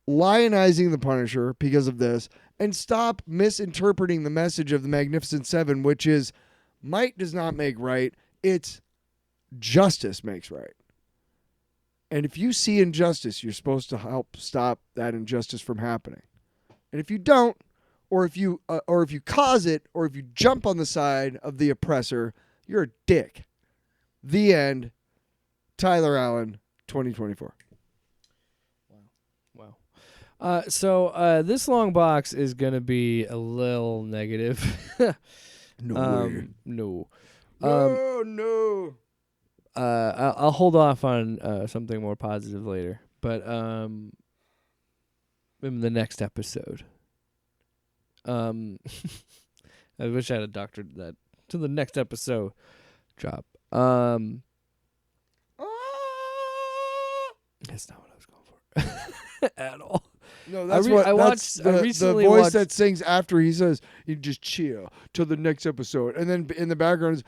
lionizing the Punisher because of this, and stop misinterpreting the message of the Magnificent Seven, which is might does not make right. It's justice makes right. And if you see injustice, you're supposed to help stop that injustice from happening. And if you don't, or if you cause it, or if you jump on the side of the oppressor, you're a dick. The end. Tyler Allen, 2024. Wow. So this long box is going to be a little negative. No way. No. No. I'll hold off on something more positive later. But in the next episode. I wish I had a doctor that to the next episode job. That's not what I was going for at all. No, that's I the recently voice watched- that sings after he says, "You just chill till the next episode," and then in the background is,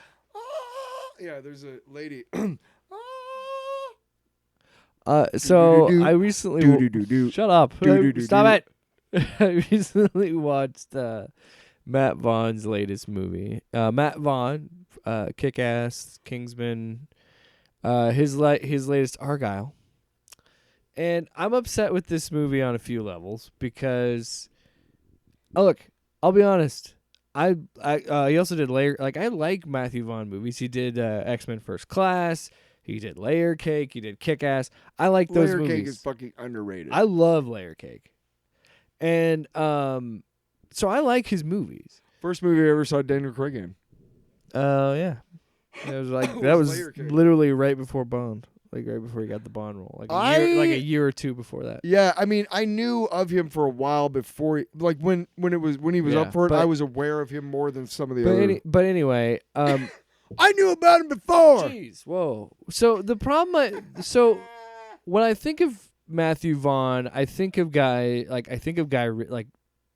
yeah, there's a lady. So Do-do-do-do. I recently Do-do-do-do. shut up. Do-do-do-do. Stop it. I recently watched Matt Vaughn's latest movie. Matt Vaughn, Kick-Ass, Kingsman, his latest Argyle. And I'm upset with this movie on a few levels because, look, I'll be honest. He also did Layer. Like, I like Matthew Vaughn movies. He did X-Men First Class. He did Layer Cake. He did Kick-Ass. I like those Layer movies. Cake is fucking underrated. I love Layer Cake. And so I like his movies. First movie I ever saw Daniel Craig in. Oh yeah. It was like It that was was Layer Cake. literally right before Bond. like right before he got the Bond role, like a year or two before that. Yeah, I mean, I knew of him for a while before, when he was Yeah, up for it. but- I was aware of him more than some of the other. But anyway, I knew about him before. jeez, whoa. So the problem, when I think of Matthew Vaughn, I think of Guy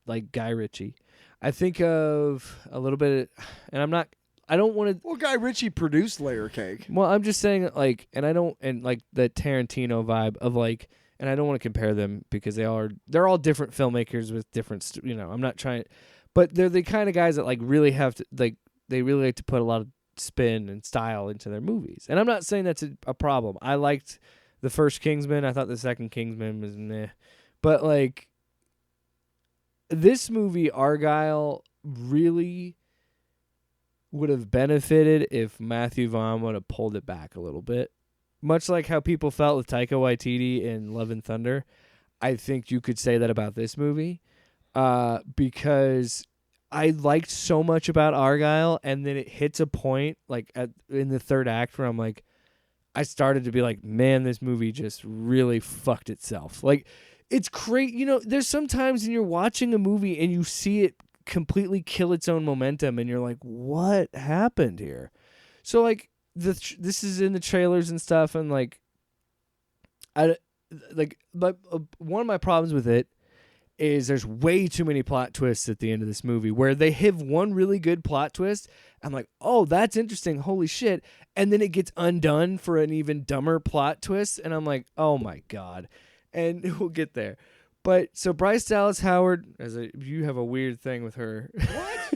Ritchie. I think of a little bit, and I don't want to. Well, Guy Ritchie produced Layer Cake. Well, I'm just saying, like, and the Tarantino vibe of like, and I don't want to compare them because they're all different filmmakers with different, I'm not trying, but they're the kind of guys that like really have to, like, they really like to put a lot of spin and style into their movies. And I'm not saying that's a problem. I liked the first Kingsman. I thought the second Kingsman was meh. But like, this movie, Argyle, really would have benefited if Matthew Vaughn would have pulled it back a little bit. Much like how people felt with Taika Waititi in Love and Thunder, I think you could say that about this movie, because I liked so much about Argyle, and then it hits a point like in the third act where I'm like, I started to be like, man, this movie just really fucked itself. Like, it's crazy. There's sometimes when you're watching a movie and you see it completely kill its own momentum, and you're like, what happened here? So like this is in the trailers and stuff, and like but one of my problems with it is there's way too many plot twists at the end of this movie, where they have one really good plot twist. I'm like, oh, that's interesting, holy shit, and then it gets undone for an even dumber plot twist, and I'm like, oh my god. And we'll get there. But so Bryce Dallas Howard, you have a weird thing with her. What?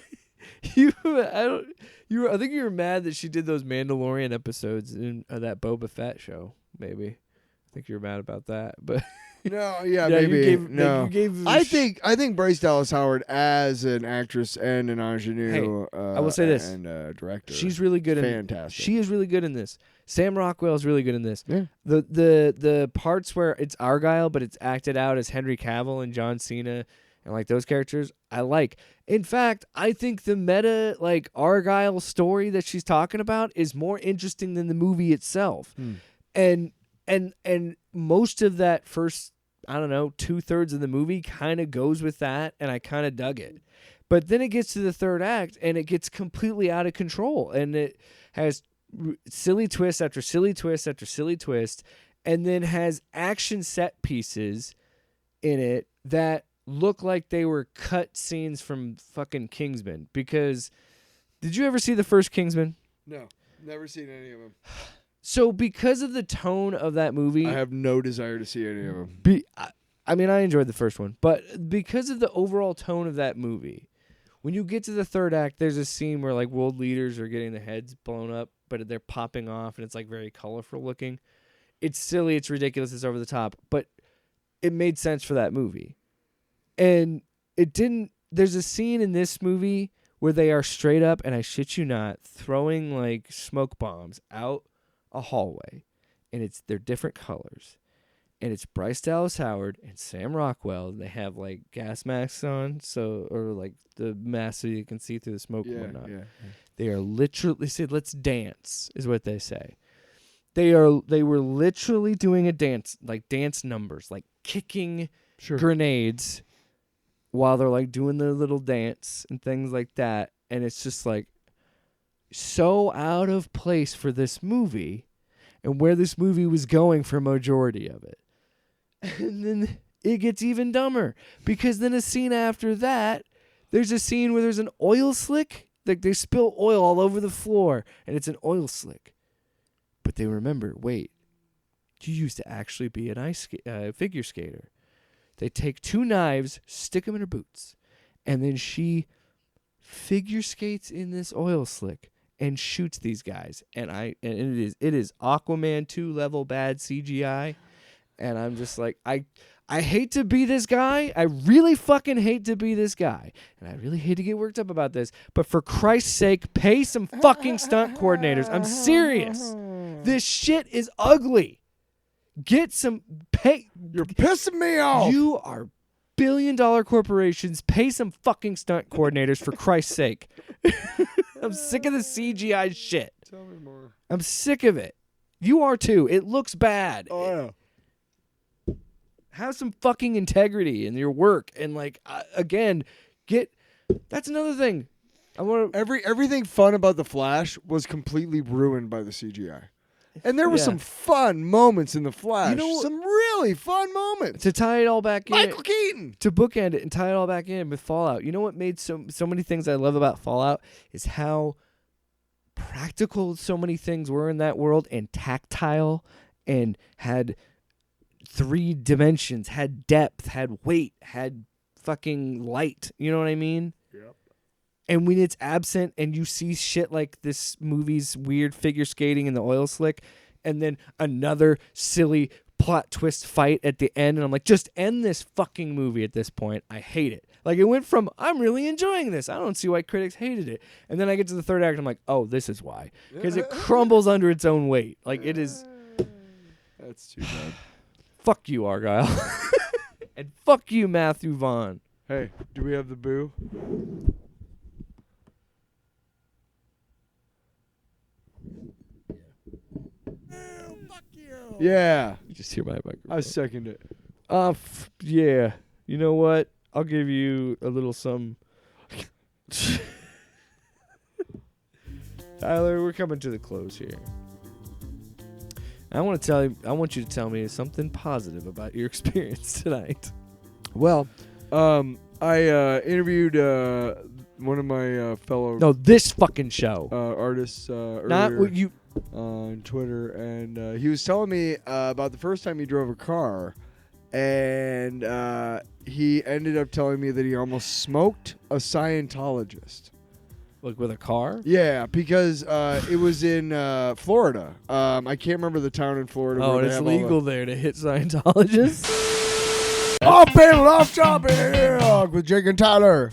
I think you were mad that she did those Mandalorian episodes in that Boba Fett show. Maybe, I think you were mad about that. But No, yeah, Yeah, you maybe. gave- no, you gave- I think Bryce Dallas Howard as an actress and an ingenue. I will say this. and director. she's really good. Fantastic. She is really good in this. Sam Rockwell is really good in this. Yeah. The parts where it's Argyle, but it's acted out as Henry Cavill and John Cena, and like those characters, I like. In fact, I think the meta like Argyle story that she's talking about is more interesting than the movie itself. And most of that first, I don't know, 2/3 of the movie kind of goes with that, and I kind of dug it. But then it gets to the third act, and it gets completely out of control, and it has silly twist after silly twist after silly twist, and then has action set pieces in it that look like they were cut scenes from fucking Kingsman. Because did you ever see the first Kingsman? No, never seen any of them. So because of the tone of that movie, I have no desire to see any of them. I mean, I enjoyed the first one, but because of the overall tone of that movie, when you get to the third act, there's a scene where like world leaders are getting their heads blown up, but they're popping off, and it's like very colorful looking. It's silly, it's ridiculous, it's over the top, but it made sense for that movie. And it didn't. There's a scene in this movie where they are straight up, and I shit you not, throwing like smoke bombs out a hallway, and they're different colors, and it's Bryce Dallas Howard and Sam Rockwell. They have like gas masks on, or like the mask so you can see through the smoke and whatnot. They are literally, they said, let's dance, is what they say. They were literally doing a dance, like dance numbers, like kicking grenades while they're like doing their little dance and things like that. And it's just like so out of place for this movie and where this movie was going for a majority of it. And then it gets even dumber, because then a scene after that, there's a scene where there's an oil slick. Like they spill oil all over the floor, and it's an oil slick. But they remember, wait, you used to actually be an figure skater. They take 2 knives, stick them in her boots, and then she figure skates in this oil slick and shoots these guys. And it is Aquaman 2 level bad CGI. And I'm just like, I hate to be this guy. I really fucking hate to be this guy. And I really hate to get worked up about this. But for Christ's sake, pay some fucking stunt coordinators. I'm serious. This shit is ugly. Get some pay. You're pissing me off. You are billion-dollar corporations. Pay some fucking stunt coordinators for Christ's sake. I'm sick of the CGI shit. Tell me more. I'm sick of it. You are too. It looks bad. Oh yeah. Have some fucking integrity in your work, and like again, that's another thing. I want to. Everything fun about the Flash was completely ruined by the CGI. And there were Yeah. some fun moments in the Flash. You know- some really fun moments. To tie it all back in, Michael Keaton. to bookend it and tie it all back in with Fallout. You know what made so many things I love about Fallout is how practical so many things were in that world, and tactile, and had 3 dimensions, had depth, had weight, had fucking light. You know what I mean? Yep. And when it's absent and you see shit like this movie's weird figure skating in the oil slick, and then another silly plot twist fight at the end, and I'm like, just end this fucking movie at this point. I hate it. Like, it went from, I'm really enjoying this, I don't see why critics hated it. And then I get to the third act, and I'm like, oh, this is why. Because it crumbles under its own weight. Like, it is, That's too bad. fuck you, Argyle. And fuck you, Matthew Vaughn. Hey, do we have the boo? Yeah, You just hear my microphone. I second it. Yeah. You know what? I'll give you a little some. Tyler, we're coming to the close here. I want you to tell me something positive about your experience tonight. Well, I interviewed one of my fellow No, this fucking show. artists Not earlier what you. on Twitter, and he was telling me about the first time he drove a car, and he ended up telling me that he almost smoked a Scientologist. Like with a car? Yeah, because it was in Florida. I can't remember the town in Florida. Oh, where and they it's have all the- legal there to hit Scientologists? Off panel, off topic with Jake and Tyler.